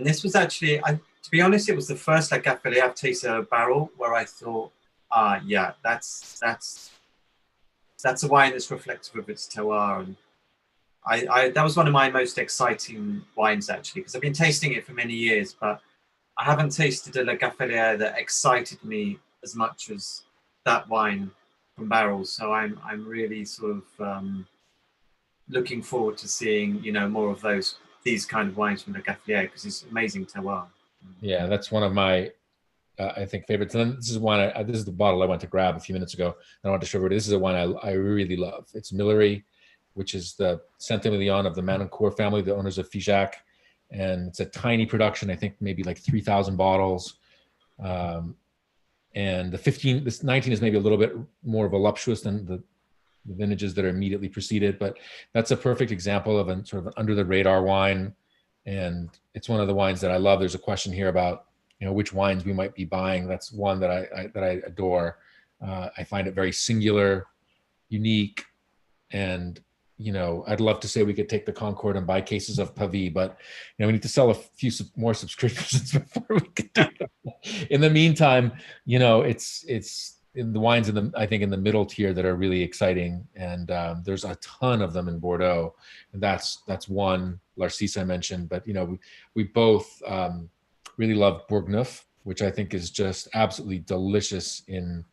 this was actually, to be honest, it was the first La Gaffelière I've tasted a barrel where I thought, yeah, that's a wine that's reflective of its terroir. And that was one of my most exciting wines, actually, because I've been tasting it for many years, but I haven't tasted a La Gaffelière that excited me as much as that wine from barrels. So I'm really sort of looking forward to seeing, you know, more of these kind of wines from La Gaffelière, because it's amazing terroir. Yeah, that's one of my I think favorites. And then this is one. This is the bottle I went to grab a few minutes ago. I want to show everybody. This is a wine I really love. It's Millery, which is the Saint-Emilion of the Manoncourt family, the owners of Figeac, and it's a tiny production. I think maybe like 3,000 bottles. And this 19 is maybe a little bit more voluptuous than the vintages that are immediately preceded, but that's a perfect example of a sort of under the radar wine. And it's one of the wines that I love. There's a question here about, you know, which wines we might be buying. That's one that I adore. I find it very singular, unique, and, you know, I'd love to say we could take the Concord and buy cases of Pavie, but, you know, we need to sell a few more subscriptions before we can do that. In the meantime, you know, it's in the wines I think in the middle tier that are really exciting, and there's a ton of them in Bordeaux, and that's one. L'Arcis I mentioned, but, you know, we both really love Bourgneuf, which I think is just absolutely delicious in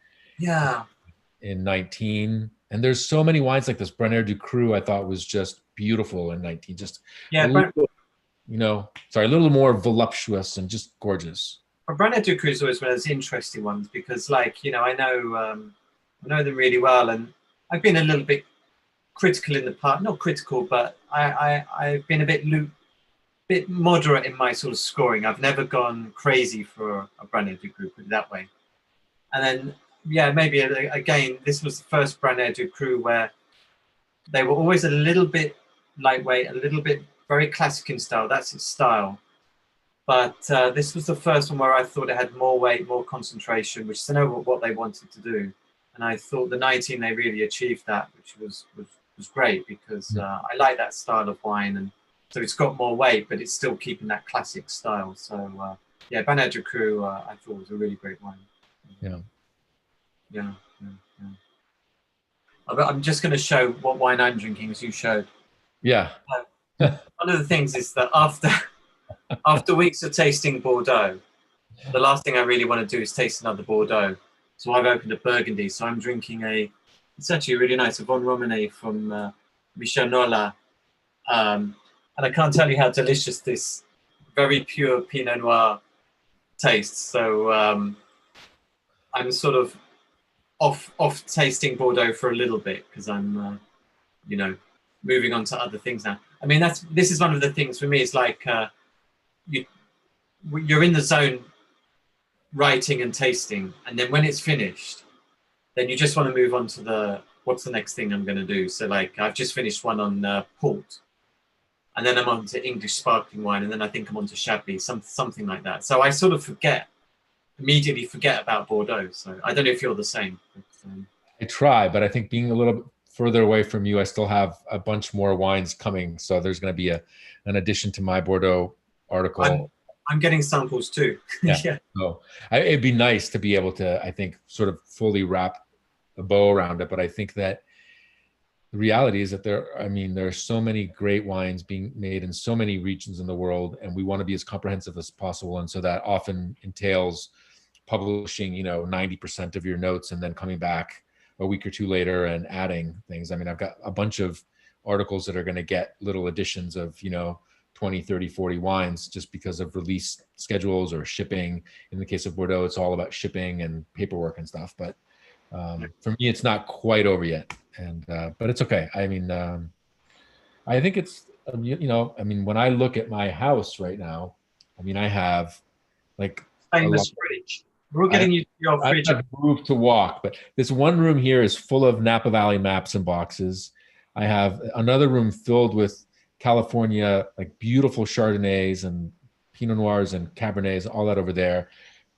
19. And there's so many wines like this. Brenner du Cru I thought was just beautiful in 19. Just a little more voluptuous and just gorgeous. But Brenner du Cru is always one of those interesting ones because, like, you know, I know them really well, and I've been a little bit critical in the past. Not critical, but I've been a bit moderate in my sort of scoring. I've never gone crazy for a Brenner du Cru, put it that way. And then, yeah, maybe again, this was the first Brenner du Cru where they were always a little bit lightweight, a little bit very classic in style. That's its style. But this was the first one where I thought it had more weight, more concentration, which is I know what they wanted to do. And I thought the 19, they really achieved that, which was great because I like that style of wine. And so it's got more weight, but it's still keeping that classic style. So, yeah, Brenner du Cru, I thought was a really great wine. Yeah. I'm just going to show what wine I'm drinking, as you showed. Yeah. One of the things is that after weeks of tasting Bordeaux, the last thing I really want to do is taste another Bordeaux. So I've opened a Burgundy. So I'm drinking it's actually really nice, a Von Romanet from Michel Nola. And I can't tell you how delicious this very pure Pinot Noir tastes. So I'm sort of off tasting Bordeaux for a little bit because I'm, you know, moving on to other things now. I mean, this is one of the things for me. It's like you're in the zone writing and tasting, and then when it's finished, then you just want to move on to what's the next thing I'm going to do. So like I've just finished one on port, and then I'm on to English sparkling wine, and then I think I'm on to Chablis, something like that. So I sort of immediately forget about Bordeaux. So I don't know if you're the same. But, I try, but I think being a little bit further away from you, I still have a bunch more wines coming. So there's going to be an addition to my Bordeaux article. I'm getting samples too. Yeah. Yeah. So it'd be nice to be able to, I think, sort of fully wrap a bow around it. But I think that the reality is that there are so many great wines being made in so many regions in the world, and we want to be as comprehensive as possible. And so that often entails publishing, 90% of your notes and then coming back a week or two later and adding things. I mean, I've got a bunch of articles that are going to get little additions of, 20, 30, 40 wines just because of release schedules or shipping. In the case of Bordeaux, it's all about shipping and paperwork and stuff. But for me, it's not quite over yet. And but it's okay. I mean, I think it's, when I look at my house right now, I have like famous fridge. We're getting you your fridge. I have room to walk, but this one room here is full of Napa Valley maps and boxes. I have another room filled with California, like beautiful Chardonnays and Pinot Noirs and Cabernets, all that over there.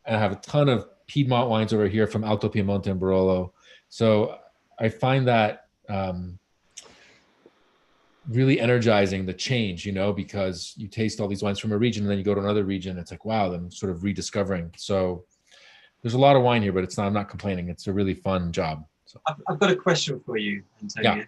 And I have a ton of Piedmont wines over here from Alto Piemonte and Barolo. So I find that really energizing, the change, because you taste all these wines from a region and then you go to another region. It's like, wow, I'm sort of rediscovering. So there's a lot of wine here, but I'm not complaining. It's a really fun job. So I've got a question for you, Antonio. Yeah.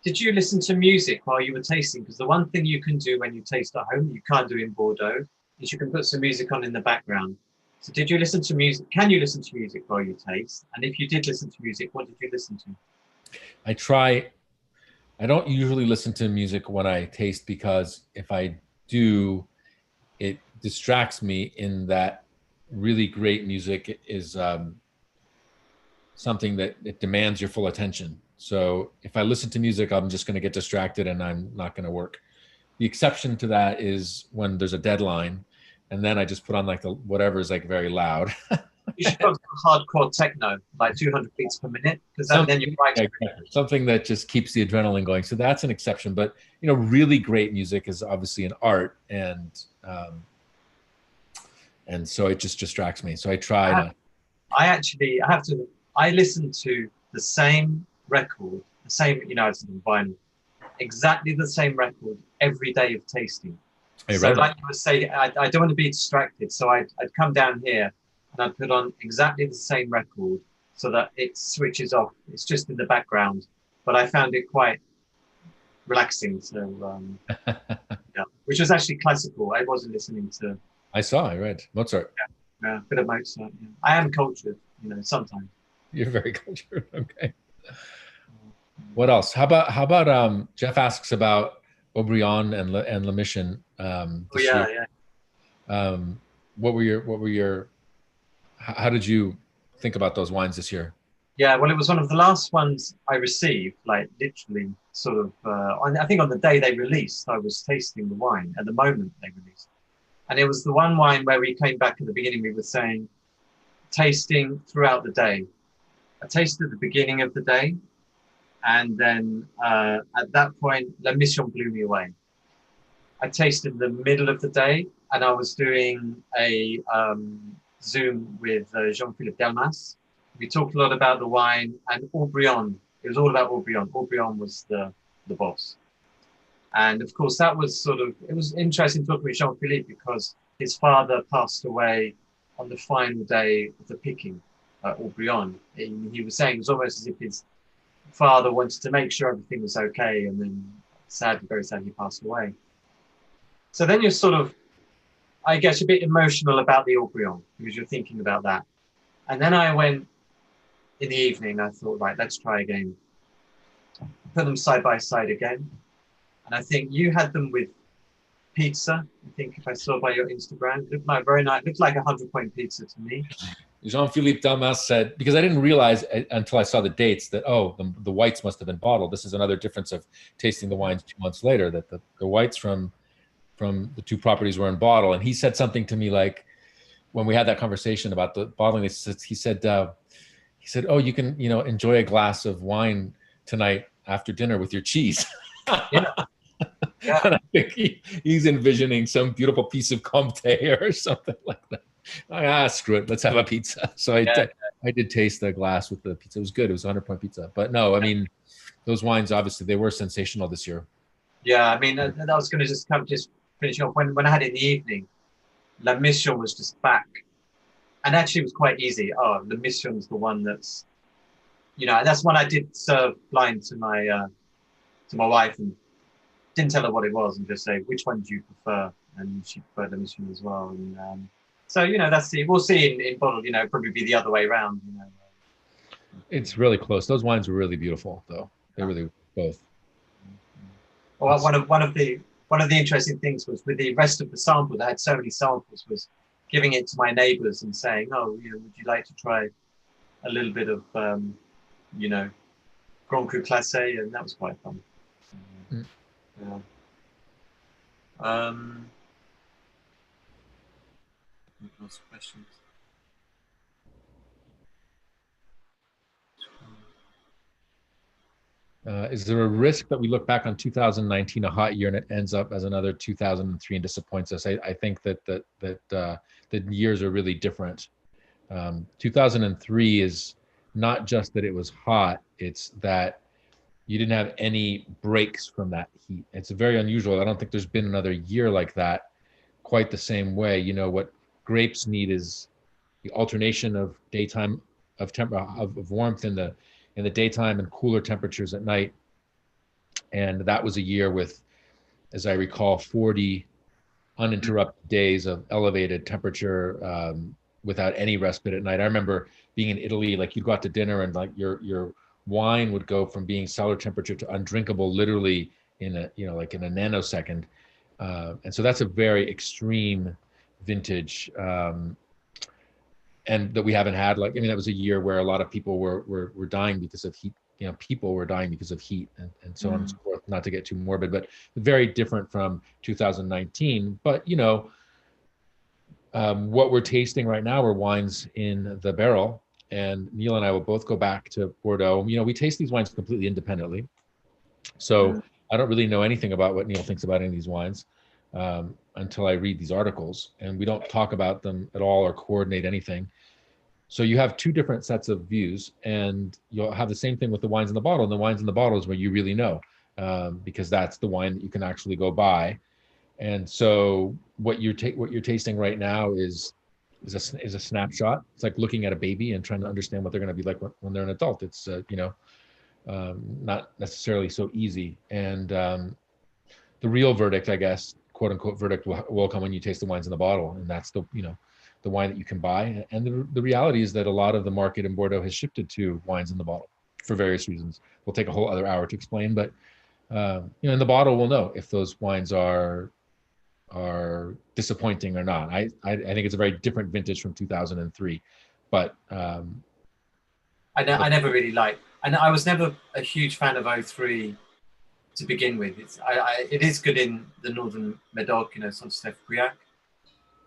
Did you listen to music while you were tasting? Because the one thing you can do when you taste at home, you can't do in Bordeaux, is you can put some music on in the background. So did you listen to music? Can you listen to music while you taste? And if you did listen to music, what did you listen to? I try. I don't usually listen to music when I taste because if I do, it distracts me in that really great music is something that it demands your full attention. So if I listen to music, I'm just going to get distracted and I'm not going to work. The exception to that is when there's a deadline, and then I just put on like whatever is like very loud. You should put hardcore techno, like 200 beats per minute, because then you're right. Something that just keeps the adrenaline going. So that's an exception. But really great music is obviously an art, and so it just distracts me. So I try not. I listen to the same record, the same, it's on vinyl, exactly the same record every day of tasting. So like you were saying, I don't want to be distracted. So I'd come down here and I'd put on exactly the same record so that it switches off. It's just in the background, but I found it quite relaxing. So, yeah, which was actually classical. I wasn't listening to. I read Mozart. Yeah, a bit of Mozart. Yeah. I am cultured, sometimes. You're very cultured. Okay. What else? How about Jeff asks about Aubryon and Le Mission. What were your how did you think about those wines this year? Yeah, well, it was one of the last ones I received, like literally sort of, I think on the day they released, I was tasting the wine at the moment they released. And it was the one wine where we came back at the beginning, we were saying, tasting throughout the day. I tasted at the beginning of the day, and then at that point, La Mission blew me away. I tasted in the middle of the day, and I was doing a Zoom with Jean-Philippe Delmas. We talked a lot about the wine and Aubryon. It was all about Aubryon. Aubryon was the boss. And of course, that was it was interesting talking with Jean-Philippe because his father passed away on the final day of the picking at Aubryon. He was saying it was almost as if his father wanted to make sure everything was okay, and then sadly, very sadly, passed away. So then you're I guess, a bit emotional about the Haut-Brion because you're thinking about that. And then I went in the evening. I thought, right, let's try again. Put them side by side again, and I think you had them with pizza. I think if I saw by your Instagram, it looked like very nice. It looked like 100-point pizza to me. Jean-Philippe Dalmas said, because I didn't realize until I saw the dates that, the whites must have been bottled. This is another difference of tasting the wines 2 months later, that the whites from the two properties were in bottle. And he said something to me like, when we had that conversation about the bottling, he said, oh, you can, enjoy a glass of wine tonight after dinner with your cheese. Yeah. Yeah. And I think he's envisioning some beautiful piece of Comte or something like that. Screw it, let's have a pizza. So I did taste the glass with the pizza. It was good. It was a 100-point pizza. But no, I mean, those wines, obviously, they were sensational this year. Yeah, I mean, that was going to just finish off. When I had it in the evening, La Mission was just back. And actually, it was quite easy. Oh, La Mission's the one that's, that's one I did serve blind to my wife and didn't tell her what it was and just say, which one do you prefer? And she preferred La Mission as well. And so, we'll see in bottle, probably be the other way around. It's really close. Those wines were really beautiful, though. They really both. Well, one of the interesting things was with the rest of the sample, I had so many samples, was giving it to my neighbors and saying, oh, would you like to try a little bit of, Grand Cru Classé? And that was quite fun. Yeah. Lots of questions. Is there a risk that we look back on 2019, a hot year, and it ends up as another 2003 and disappoints us? I think that the years are really different. 2003 is not just that it was hot; it's that you didn't have any breaks from that heat. It's very unusual. I don't think there's been another year like that quite the same way. What grapes need is the alternation of daytime of warmth in the daytime and cooler temperatures at night. And that was a year with, as I recall, 40 uninterrupted days of elevated temperature without any respite at night. I remember being in Italy, like you'd go out to dinner and like your wine would go from being cellar temperature to undrinkable literally in a nanosecond. And so that's a very extreme vintage. And that we haven't had, that was a year where a lot of people were dying because of heat. People were dying because of heat and so on and so forth, not to get too morbid, but very different from 2019. But, what we're tasting right now are wines in the barrel, and Neal and I will both go back to Bordeaux. We taste these wines completely independently. So I don't really know anything about what Neal thinks about any of these wines until I read these articles, and we don't talk about them at all or coordinate anything. So you have two different sets of views, and you'll have the same thing with the wines in the bottle. And the wines in the bottle is where you really know, because that's the wine that you can actually go buy. And so what you're tasting right now is a snapshot. It's like looking at a baby and trying to understand what they're going to be like when they're an adult. It's not necessarily so easy. And the real verdict, I guess, quote unquote verdict, will come when you taste the wines in the bottle, and that's the wine that you can buy. And the reality is that a lot of the market in Bordeaux has shifted to wines in the bottle for various reasons. We'll take a whole other hour to explain, but in the bottle we'll know if those wines are disappointing or not. I think it's a very different vintage from 2003, but I never really liked, and I was never a huge fan of 03 to begin with. It is good in the northern Médoc, sort of Steph-Briac,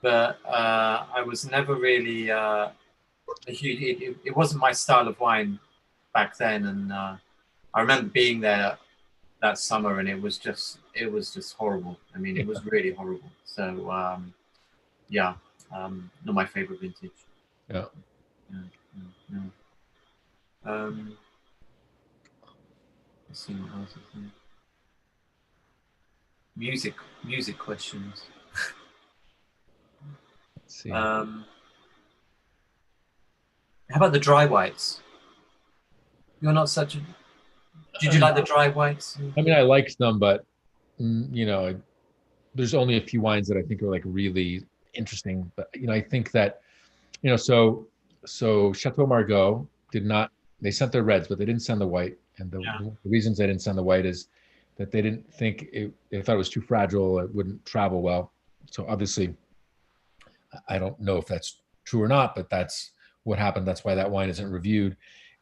but I was never really a huge. It wasn't my style of wine back then, and I remember being there that summer, and it was just horrible. I mean, it was really horrible. So not my favorite vintage. Yeah. Let's see what else is there. Music questions. Let's see. How about the dry whites? You're not such a. Did you like the dry whites? I mean, I liked them, but there's only a few wines that I think are like really interesting. But I think that so Chateau Margaux did not. They sent their reds, but they didn't send the white. And Yeah. the reasons they didn't send the white is that they didn't think they thought it was too fragile. It wouldn't travel well. So obviously, I don't know if that's true or not, but that's what happened. That's why that wine isn't reviewed.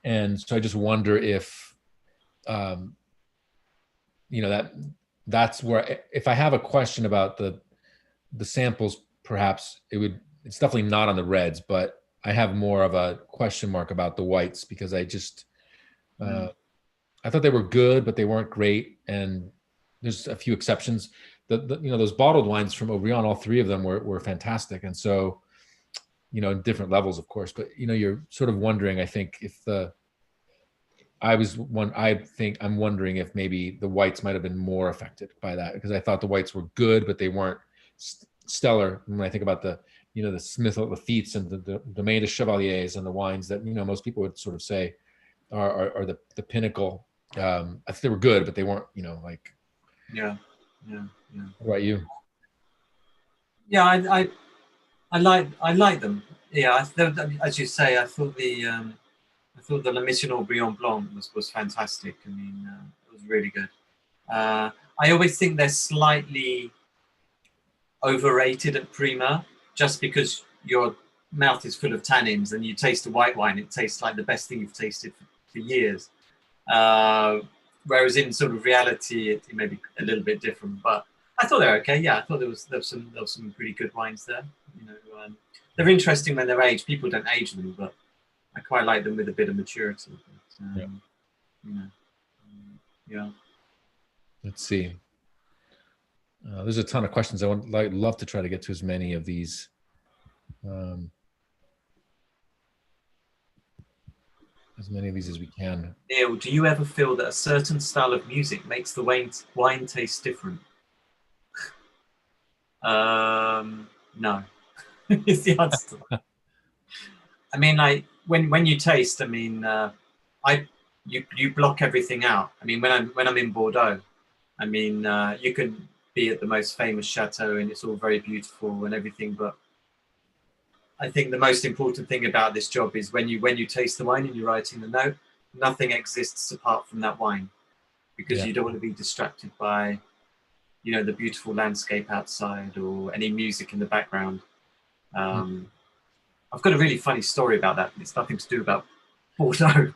And so I just wonder if, um, that's where, if I have a question about the samples, perhaps it's definitely not on the reds, but I have more of a question mark about the whites, because I just, I thought they were good, but they weren't great. And there's a few exceptions. Those bottled wines from Aubryon, all three of them were fantastic. And so, in different levels, of course, but you're sort of wondering, I think, I'm wondering if maybe the whites might have been more affected by that, because I thought the whites were good, but they weren't stellar. When I think about the Smith Lafittes and the Domaine de Chevaliers and the wines that, most people would sort of say are the pinnacle. I think they were good, but they weren't, like. Yeah. What about you? Yeah, I like them. Yeah, as you say, I thought the La Mission Aubryon Blanc was fantastic. I mean, it was really good. I always think they're slightly overrated at Primeur, just because your mouth is full of tannins and you taste a white wine, it tastes like the best thing you've tasted for years. Whereas in sort of reality, it may be a little bit different. But I thought they were okay. Yeah, I thought there was some pretty good wines there. They're interesting when they're aged. People don't age them, but I quite like them with a bit of maturity. But, yeah. Let's see. There's a ton of questions. I'd love to try to get to as many of these. As many of these as we can. Neal, do you ever feel that a certain style of music makes the wine taste different? No, is the answer. I mean, like when you taste, I mean, you block everything out. I mean, when I'm in Bordeaux, I mean, you can be at the most famous chateau and it's all very beautiful and everything, but I think the most important thing about this job is when you taste the wine and you're writing the note, nothing exists apart from that wine, because you don't want to be distracted by, the beautiful landscape outside or any music in the background. I've got a really funny story about that. It's nothing to do about Bordeaux.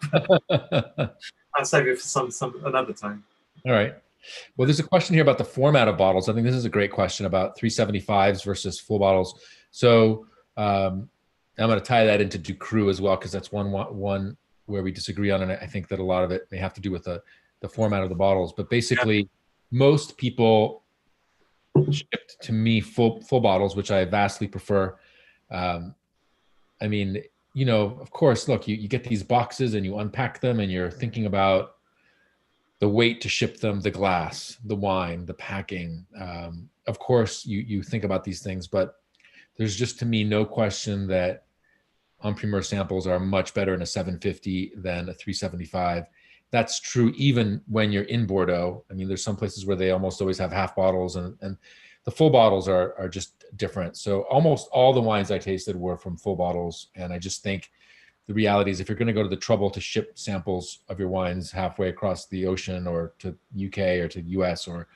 I'll save it for some another time. All right. Well, there's a question here about the format of bottles. I think this is a great question about 375s versus full bottles. So I'm going to tie that into Du Cru as well, because that's one where we disagree on, and I think that a lot of it may have to do with the format of the bottles. But basically, most people shipped to me full bottles, which I vastly prefer. I mean, of course, look, you get these boxes and you unpack them and you're thinking about the weight to ship them, the glass, the wine, the packing. Of course, you think about these things, but there's just, to me, no question that en primeur samples are much better in a 750 than a 375. That's true even when you're in Bordeaux. I mean, there's some places where they almost always have half bottles, and the full bottles are just different. So almost all the wines I tasted were from full bottles. And I just think the reality is, if you're going to go to the trouble to ship samples of your wines halfway across the ocean or to UK or to US or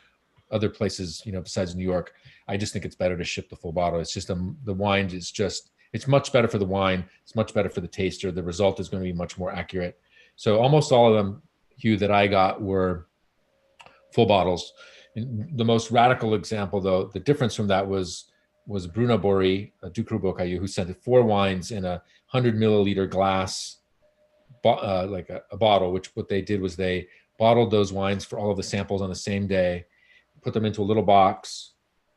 other places, besides New York, I just think it's better to ship the full bottle. It's just the wine is just, it's much better for the wine. It's much better for the taster. The result is going to be much more accurate. So almost all of them, Hugh, that I got were full bottles. And the most radical example, though, the difference from that was Bruno Bory, Du Cru Bocaillou, who sent 4 wines in a 100 milliliter glass, like a bottle, which what they did was they bottled those wines for all of the samples on the same day, put them into a little box,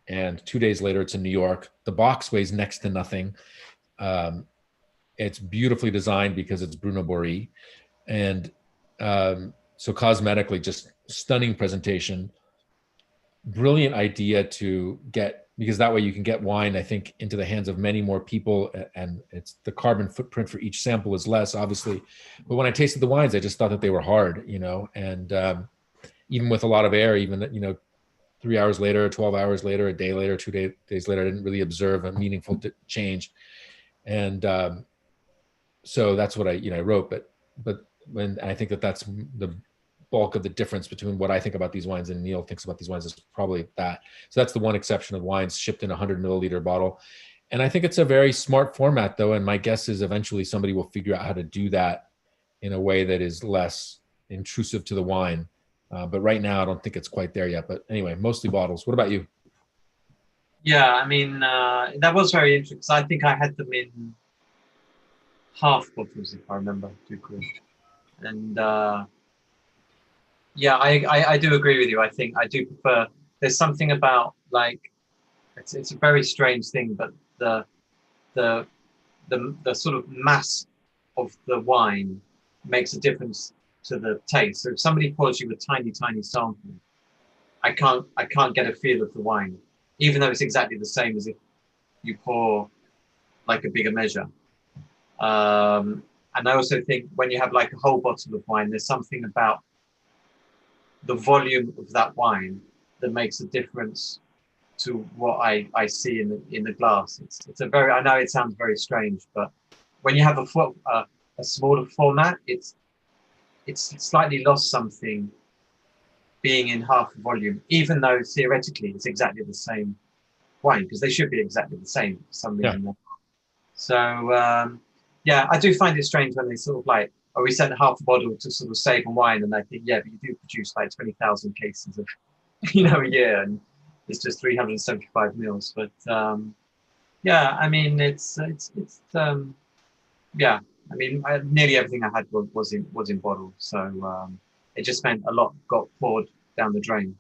and 2 days later it's in New York. The box weighs next to nothing. It's beautifully designed because it's Bruno Bory. And so cosmetically, just stunning presentation. Brilliant idea to get, because that way you can get wine, I think, into the hands of many more people, and it's the carbon footprint for each sample is less, obviously. But when I tasted the wines, I just thought that they were hard, and even with a lot of air, even that, 3 hours later, 12 hours later, a day later, days later, I didn't really observe a meaningful change. And so that's what I wrote. But when I think that that's the bulk of the difference between what I think about these wines and Neal thinks about these wines is probably that. So that's the one exception of wines shipped in a 100 milliliter bottle. And I think it's a very smart format, though. And my guess is eventually somebody will figure out how to do that in a way that is less intrusive to the wine. But right now, I don't think it's quite there yet. But anyway, mostly bottles. What about you? Yeah, I mean, that was very interesting. I think I had them in half bottles, if I remember correctly. And yeah, I do agree with you. I think I do prefer. There's something about like it's a very strange thing, but the the sort of mass of the wine makes a difference to the taste. So if somebody pours you a tiny sample, I can't get a feel of the wine, even though it's exactly the same as if you pour like a bigger measure. And I also think when you have like a whole bottle of wine, there's something about the volume of that wine that makes a difference to what I see in the glass. It's a very, I know it sounds very strange, but when you have a smaller format, it's slightly lost something being in half the volume, even though theoretically it's exactly the same wine, because they should be exactly the same for some reason. Yeah. So yeah, I do find it strange when they sort of like, oh, we sent half a bottle to sort of save on wine, and I think, yeah, but you do produce like 20,000 cases of, a year, and it's just 375 mils. But yeah, I mean, it's yeah, I mean, nearly everything I had was in bottle, so it just meant a lot got poured down the drain.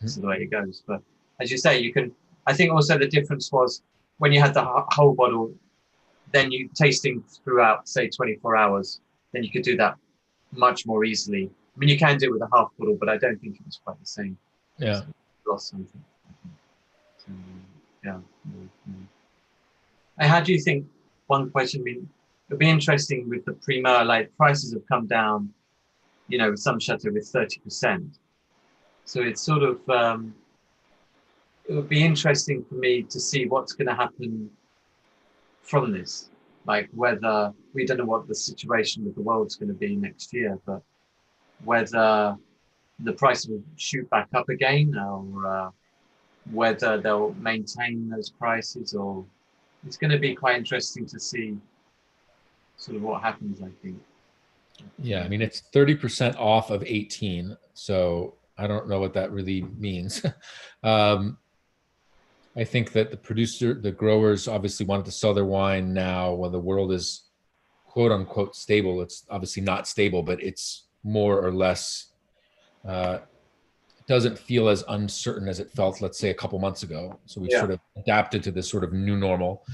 That's the way it goes. But as you say, you can. I think also the difference was when you had the whole bottle, then you tasting throughout, say, 24 hours, then you could do that much more easily. I mean, you can do it with a half bottle, but I don't think it was quite the same. Yeah. So lost something. So, yeah. And how do you think? One question. I mean, it'll be interesting with the Primeur. Like prices have come down. With some chateau with 30%. So it's sort of. It would be interesting for me to see what's going to happen from this. Like whether we don't know what the situation with the world's going to be next year, but whether the price will shoot back up again, or whether they'll maintain those prices, or it's going to be quite interesting to see sort of what happens, I think. Yeah, I mean, it's 30% off of 18, so I don't know what that really means. I think that the growers obviously wanted to sell their wine now when the world is quote unquote stable. It's obviously not stable, but it's more or less, doesn't feel as uncertain as it felt, let's say, a couple months ago. So we've sort of adapted to this sort of new normal.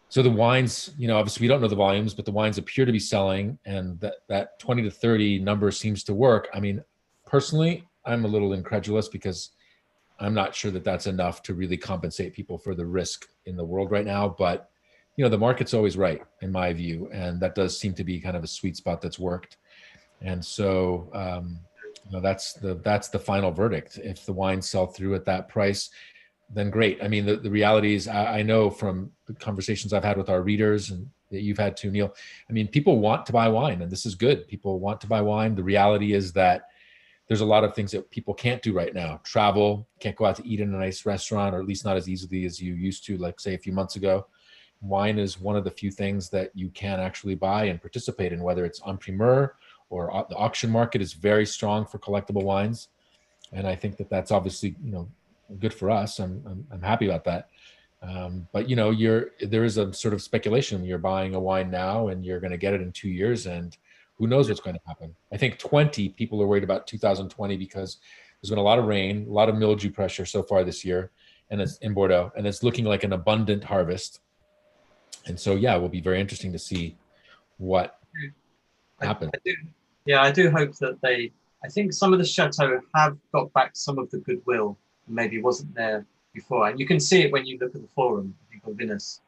So the wines, obviously we don't know the volumes, but the wines appear to be selling, and that 20 to 30 number seems to work. I mean, personally, I'm a little incredulous because I'm not sure that that's enough to really compensate people for the risk in the world right now. But, the market's always right, in my view. And that does seem to be kind of a sweet spot that's worked. And so, that's the final verdict. If the wines sell through at that price, then great. I mean, the reality is, I know from the conversations I've had with our readers and that you've had too, Neal, I mean, people want to buy wine, and this is good. People want to buy wine. The reality is that there's a lot of things that people can't do right now. Travel, can't go out to eat in a nice restaurant, or at least not as easily as you used to, like say a few months ago. Wine is one of the few things that you can actually buy and participate in, whether it's on Primeur or the auction market is very strong for collectible wines. And I think that that's obviously, good for us. I'm happy about that. But there is a sort of speculation. You're buying a wine now and you're going to get it in 2 years, and who knows what's going to happen. I think people are worried about 2020 because there's been a lot of rain, a lot of mildew pressure so far this year, and it's in Bordeaux, and it's looking like an abundant harvest. And so, yeah, it will be very interesting to see what happens. I do hope that I think some of the chateau have got back some of the goodwill maybe wasn't there before. And you can see it when you look at the forum, I think, on Vinous.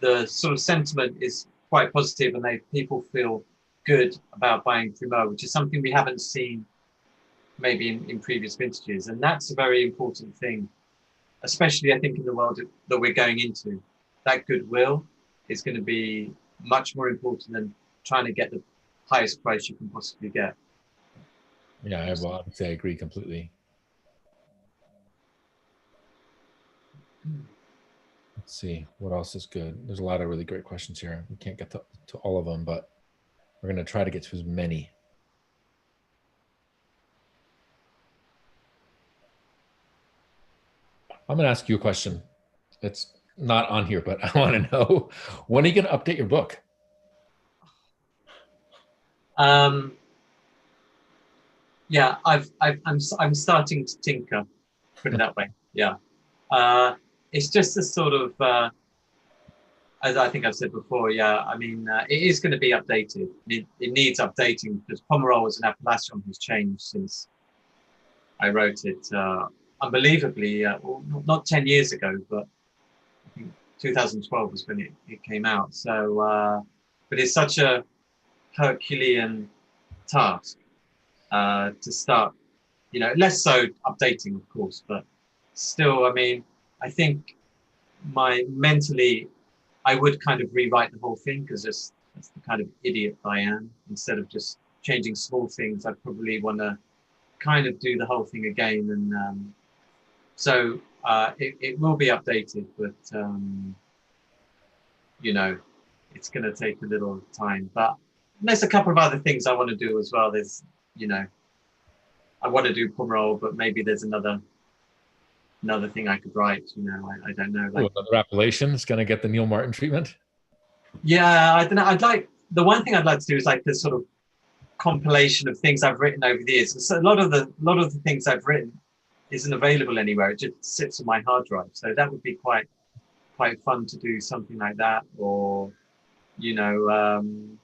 The sort of sentiment is quite positive, and people feel good about buying Primeur, which is something we haven't seen maybe in previous vintages. And that's a very important thing, especially I think in the world that we're going into. That goodwill is going to be much more important than trying to get the highest price you can possibly get. Yeah, I would say I agree completely. Let's see, what else is good? There's a lot of really great questions here. We can't get to all of them, but we're going to try to get to as many. I'm going to ask you a question. It's not on here, but I want to know, when are you going to update your book? Yeah, I'm starting to tinker, put it that way. Yeah. It's just a sort of, as I think I've said before, yeah, I mean, it is going to be updated. It needs updating because Pomerol as an appellation has changed since I wrote it, unbelievably, well, not 10 years ago, but I think 2012 was when it came out. So, but it's such a Herculean task to start, you know, less so updating, of course, but still, I mean, I think mentally, I would kind of rewrite the whole thing because that's the kind of idiot I am. Instead of just changing small things, I'd probably want to kind of do the whole thing again. And so it will be updated, but, you know, it's going to take a little time. But there's a couple of other things I want to do as well. There's, you know, I want to do Pomerol, but maybe there's another thing I could write, you know, I don't know. Like, another appellation is going to get the Neal Martin treatment? Yeah, I don't know. The one thing I'd like to do is like this sort of compilation of things I've written over the years. So a lot of the things I've written isn't available anywhere. It just sits on my hard drive. So that would be quite fun to do something like that. Or, you know, and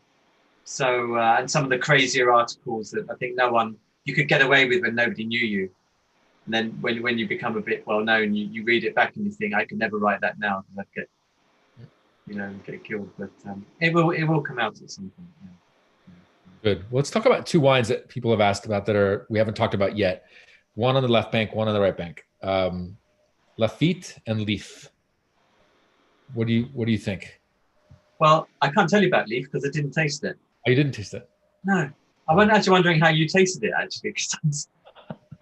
some of the crazier articles that I think you could get away with when nobody knew you. And then when you become a bit well known, you read it back and you think, I could never write that now because I'd get killed. But it will come out at some point. Yeah. Good. Well, let's talk about two wines that people have asked about that we haven't talked about yet. One on the left bank, one on the right bank. Lafite and Leaf. What do you think? Well, I can't tell you about Leaf because I didn't taste it. Oh, you didn't taste it? No. I wasn't actually wondering how you tasted it, actually.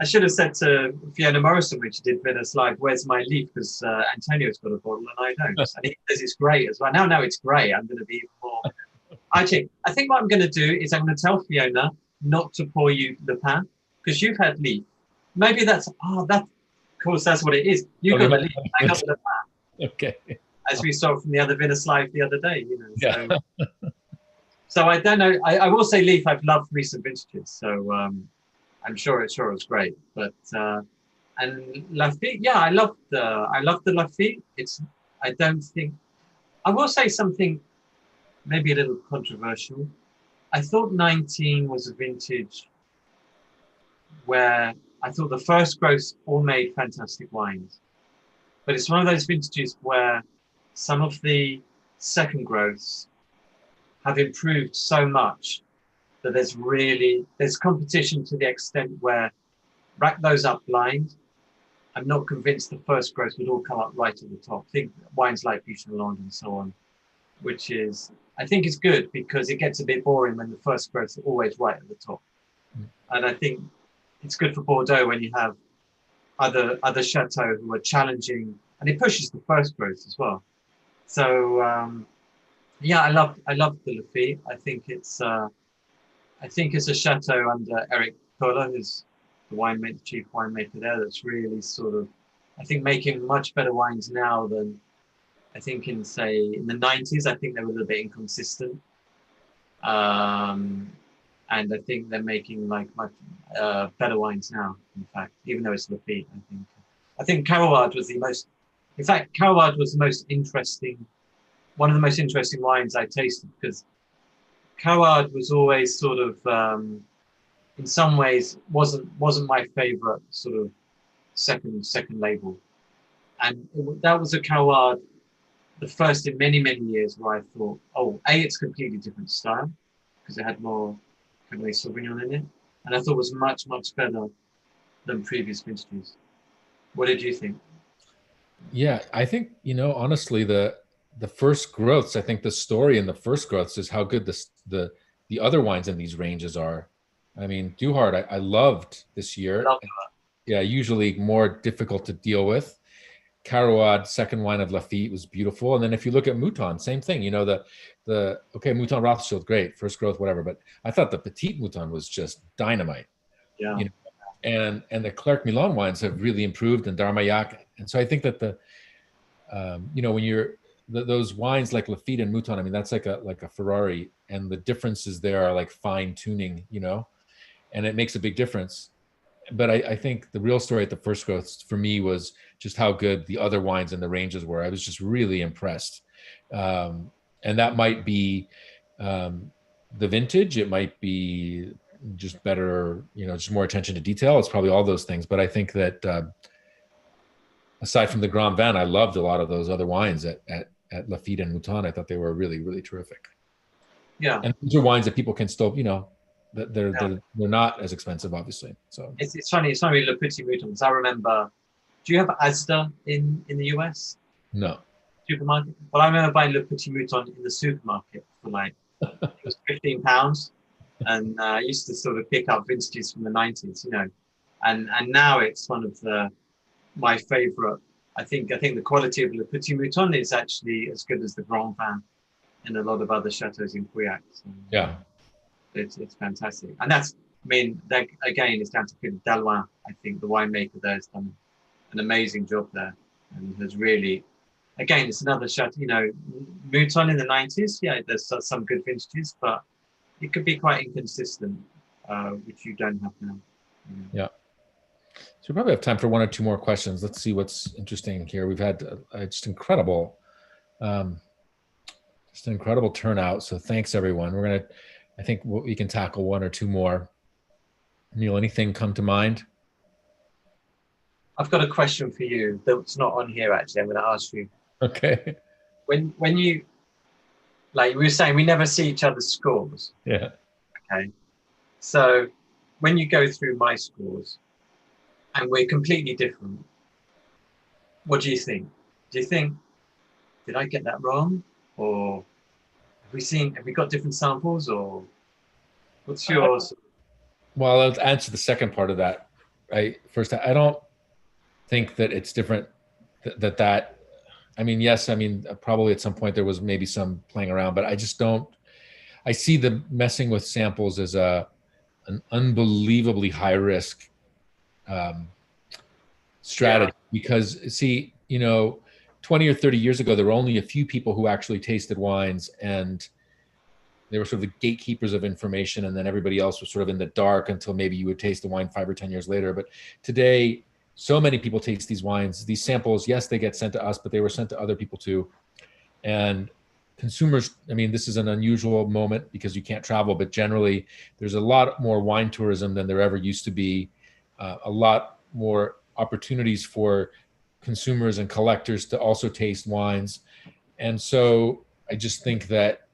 I should have said to Fiona Morrison when she did Vinous Live, where's my Leaf? Because Antonio's got a bottle and I don't. And he says it's great as well. Now it's great. I'm going to be even more. Actually, I think what I'm going to do is I'm going to tell Fiona not to pour you the pan because you've had Leaf. Maybe of course, that's what it is. You got the Leaf, I got the pan. Okay. As we saw from the other Vinous Live the other day, you know. Yeah. So I don't know. I will say Leaf, I've loved recent vintages. So I'm sure it was great. But and Lafite, yeah, I love the Lafite. I will say something maybe a little controversial. I thought 19 was a vintage where I thought the first growths all made fantastic wines. But it's one of those vintages where some of the second growths have improved so much that there's competition to the extent where, rack those up blind, I'm not convinced the first growth would all come up right at the top. Think wines like Pessac-Léognan and so on, which is, I think is good because it gets a bit boring when the first growths are always right at the top. And I think it's good for Bordeaux when you have other chateaux who are challenging, and it pushes the first growth as well. So yeah, I love the Lafite. I think it's a chateau under Eric Kohler, who's the chief winemaker there. That's really sort of, I think, making much better wines now than I think in the 90s. I think they were a little bit inconsistent, and I think they're making like much better wines now. In fact, even though it's Lafite, I think Carroward was the most. In fact, Carroward was the most interesting. One of the most interesting wines I tasted because Carroward was always sort of, in some ways, wasn't my favorite sort of second label, and that was a Carroward, the first in many years where I thought, oh, it's completely different style because it had more Cabernet Sauvignon in it, and I thought was much, much better than previous vintages. What did you think? Yeah, I think, honestly, the first growths, I think the story in the first growths is how good the other wines in these ranges are. I mean, Duhart, I loved this I year. love Yeah, usually more difficult to deal with. Carouade, second wine of Lafite, was beautiful. And then if you look at Mouton, same thing. Okay, Mouton Rothschild, great, first growth, whatever. But I thought the Petit Mouton was just dynamite. Yeah. You know, and the Clerc Milan wines have really improved, and d'Armagnac. And so I think that when those wines like Lafite and Mouton, I mean, that's like a Ferrari, and the differences there are like fine tuning, and it makes a big difference. But I think the real story at the first growth for me was just how good the other wines in the ranges were. I was just really impressed. And that might be the vintage. It might be just better, just more attention to detail. It's probably all those things. But I think that aside from the Grand Vin, I loved a lot of those other wines at Lafite and Mouton. I thought they were really, really terrific. Yeah. And these are wines that people can still, they're not as expensive, obviously. So it's funny Le Petit Mouton, because I remember, do you have Asda in the US? No. Supermarket? Well, I remember buying Le Petit Mouton in the supermarket for like, it was £15. And I used to sort of pick up vintages from the 90s, and now it's one of my favorite. I think the quality of Le Petit Mouton is actually as good as the Grand Vin and a lot of other chateaux in Pauillac. So Yeah. It's fantastic. And that again, is down to Philippe Dallouin. I think the winemaker there has done an amazing job there, and has really, again, it's another chateau, Mouton in the 90s. Yeah, there's some good vintages, but it could be quite inconsistent, which you don't have now. Yeah. So we probably have time for one or two more questions. Let's see what's interesting here. We've had just an incredible turnout. So thanks, everyone. I think we can tackle one or two more. Neal, anything come to mind? I've got a question for you that's not on here, actually. I'm going to ask you. Okay. When you, like we were saying, we never see each other's scores. Yeah. Okay. So when you go through my scores and we're completely different, what do you think? Do you think, did I get that wrong? Or have we got different samples, or what's yours? Well, I'll answer the second part of that. First, I don't think that it's different. I mean, yes, I mean, probably at some point there was maybe some playing around, but I just don't. I see the messing with samples as an unbelievably high risk strategy, because see, 20 or 30 years ago, there were only a few people who actually tasted wines, and they were sort of the gatekeepers of information, and then everybody else was sort of in the dark until maybe you would taste the wine 5 or 10 years later. But today, so many people taste these wines. These samples, yes, they get sent to us, but they were sent to other people too. And consumers, I mean, this is an unusual moment because you can't travel, but generally there's a lot more wine tourism than there ever used to be. A lot more opportunities for consumers and collectors to also taste wines. And so I just think that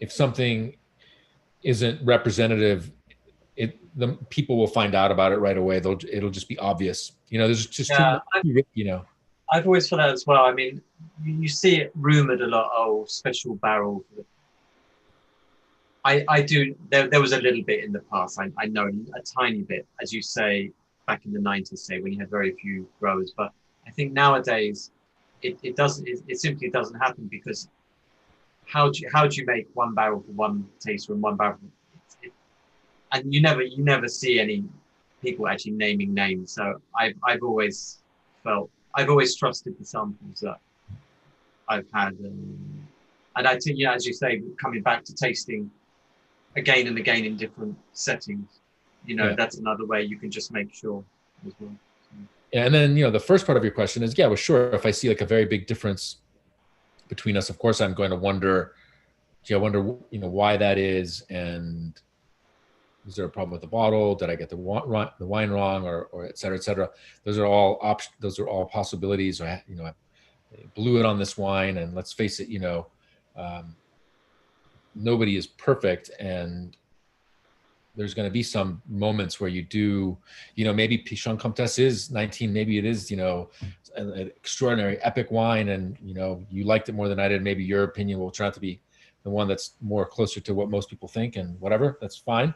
if something isn't representative, the people will find out about it right away. It'll just be obvious. There's just too much, I've always felt that as well. I mean, you see it rumored a lot. Oh, special barrel. I do. There was a little bit in the past. I know a tiny bit, as you say, back in the 90s, say, when you had very few growers. But I think nowadays it doesn't. It simply doesn't happen, because how do you make one barrel for one taster and one barrel and you never see any people actually naming names. So I've always trusted the samples that I've had, and I think, as you say, coming back to tasting again and again in different settings, that's another way you can just make sure as well. Yeah, and then the first part of your question is, yeah, well, sure, if I see like a very big difference between us, of course I'm going to wonder, why that is, and is there a problem with the bottle? Did I get the wine wrong, or et cetera, et cetera? Those are all possibilities. Or I blew it on this wine, and let's face it, nobody is perfect, and there's going to be some moments where you do, maybe Pichon Comtesse is 19, maybe it is, an extraordinary epic wine, and, you liked it more than I did. Maybe your opinion will turn out to be the one that's more closer to what most people think, and whatever, that's fine.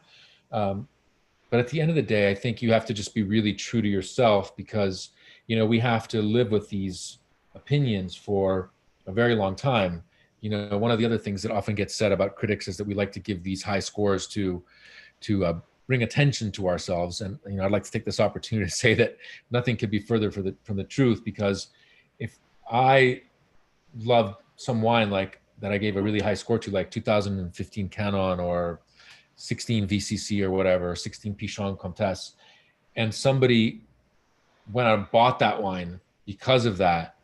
But at the end of the day, I think you have to just be really true to yourself, because, we have to live with these opinions for a very long time. One of the other things that often gets said about critics is that we like to give these high scores to bring attention to ourselves. And, I'd like to take this opportunity to say that nothing could be further from the truth, because if I loved some wine like that I gave a really high score to, like 2015 Canon or 16 VCC or whatever, 16 Pichon Comtesse, and somebody went out and bought that wine because of that,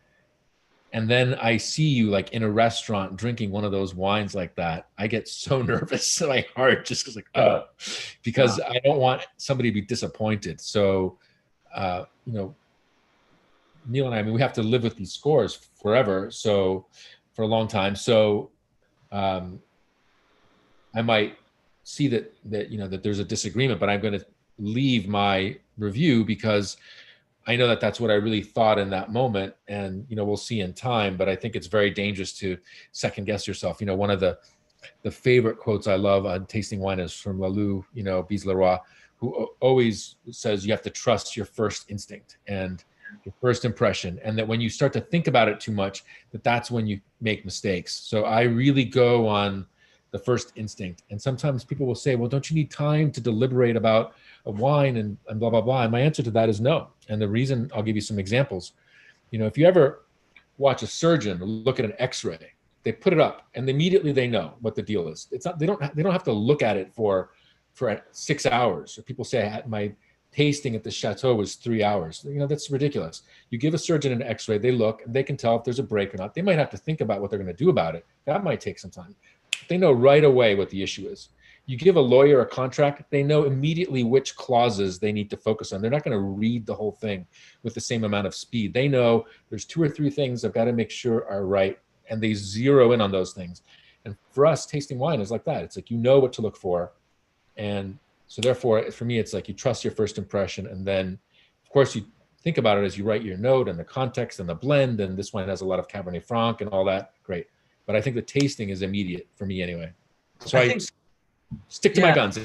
and then I see you like in a restaurant drinking one of those wines like that, I get so nervous. My heart just goes like, because I don't want somebody to be disappointed. So, Neal and I mean, we have to live with these scores forever. So for a long time. So, I might see that there's a disagreement, but I'm going to leave my review because I know that that's what I really thought in that moment, and we'll see in time. But I think it's very dangerous to second guess yourself. One of the favorite quotes I love on tasting wine is from Lalou, Bise Leroy, who always says you have to trust your first instinct and your first impression, and that when you start to think about it too much, that's when you make mistakes. So I really go on the first instinct. And sometimes people will say, well, don't you need time to deliberate about a wine and blah, blah, blah. And my answer to that is no. And the reason, I'll give you some examples. If you ever watch a surgeon look at an x-ray, they put it up and immediately they know what the deal is. It's not, they don't have to look at it for 6 hours. Or people say my tasting at the chateau was 3 hours. That's ridiculous. You give a surgeon an x-ray, they look and they can tell if there's a break or not. They might have to think about what they're going to do about it. That might take some time. They know right away what the issue is. You give a lawyer a contract, they know immediately which clauses they need to focus on. They're not going to read the whole thing with the same amount of speed. They know there's 2 or 3 things I've got to make sure are right, and they zero in on those things. And for us, tasting wine is like that. It's like what to look for. And so therefore, for me, it's like you trust your first impression, and then, of course, you think about it as you write your note and the context and the blend, and this wine has a lot of Cabernet Franc and all that. Great. But I think the tasting is immediate for me anyway. So I stick to my guns.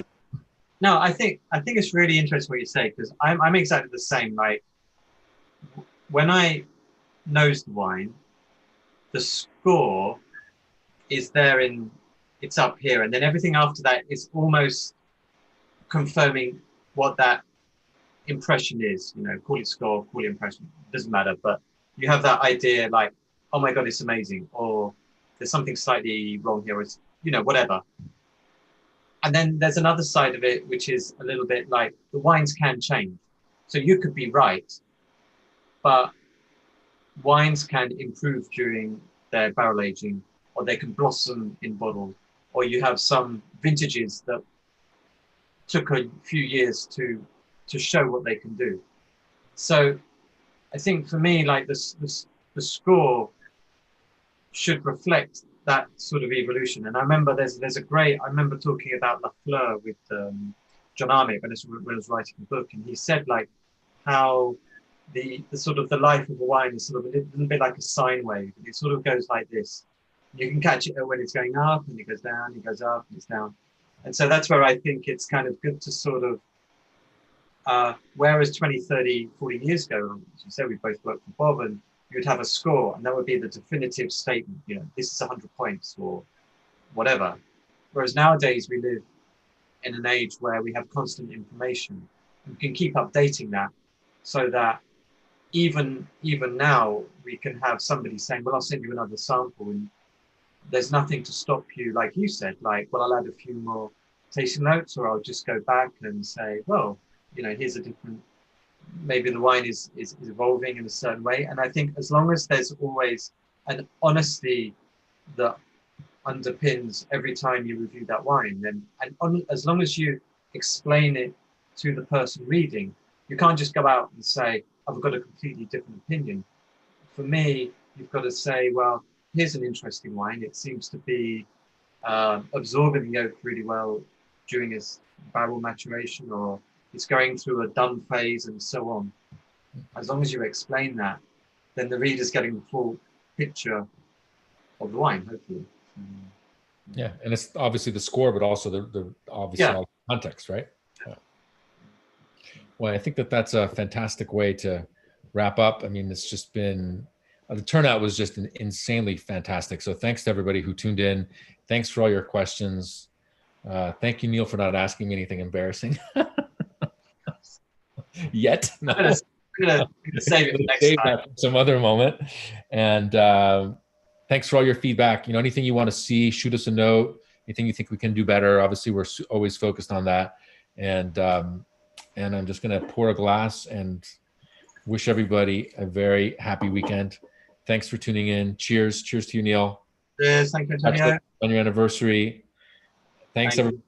No, I think it's really interesting what you say, because I'm exactly the same. Like when I nose the wine, the score is there it's up here, and then everything after that is almost confirming what that impression is. Call it score, call it impression, doesn't matter. But you have that idea like, oh my God, it's amazing, or there's something slightly wrong here, or it's, whatever. And then there's another side of it, which is a little bit like the wines can change. So you could be right, but wines can improve during their barrel aging, or they can blossom in bottle, or you have some vintages that took a few years to show what they can do. So I think for me, like the score should reflect that sort of evolution. And I remember I remember talking about La Fleur with John Armitt when I was writing the book, and he said like how the sort of the life of a wine is sort of a little bit like a sine wave. It sort of goes like this. You can catch it when it's going up, and it goes down, it goes up, and it's down. And so that's where I think it's kind of good to sort of, whereas 20, 30, 40 years ago, as you said, we both worked for Bob, and you'd have a score, and that would be the definitive statement, this is 100 points or whatever. Whereas nowadays we live in an age where we have constant information, and we can keep updating that, so that even now we can have somebody saying, well, I'll send you another sample, and there's nothing to stop you, like you said, like, well, I'll add a few more tasting notes, or I'll just go back and say, well, here's a different, maybe the wine is evolving in a certain way. And I think as long as there's always an honesty that underpins every time you review that wine, then, as long as you explain it to the person reading, you can't just go out and say, I've got a completely different opinion. For me, you've got to say, well, here's an interesting wine. It seems to be absorbing the oak really well during its barrel maturation, or it's going through a done phase and so on. As long as you explain that, then the reader's getting the full picture of the wine, hopefully. Yeah, and it's obviously the score, but also the obviously all the context, right? Yeah. Well, I think that's a fantastic way to wrap up. I mean, it's just been, the turnout was just insanely fantastic. So thanks to everybody who tuned in. Thanks for all your questions. Thank you, Neal, for not asking me anything embarrassing yet. No. I'm gonna save it for next time. Some other moment. And thanks for all your feedback. You know, anything you want to see, shoot us a note. Anything you think we can do better. Obviously, we're always focused on that. And I'm just going to pour a glass and wish everybody a very happy weekend. Thanks for tuning in. Cheers. Cheers to you, Neal. Cheers. Thank you, Antonio. On your anniversary. Thanks, everyone.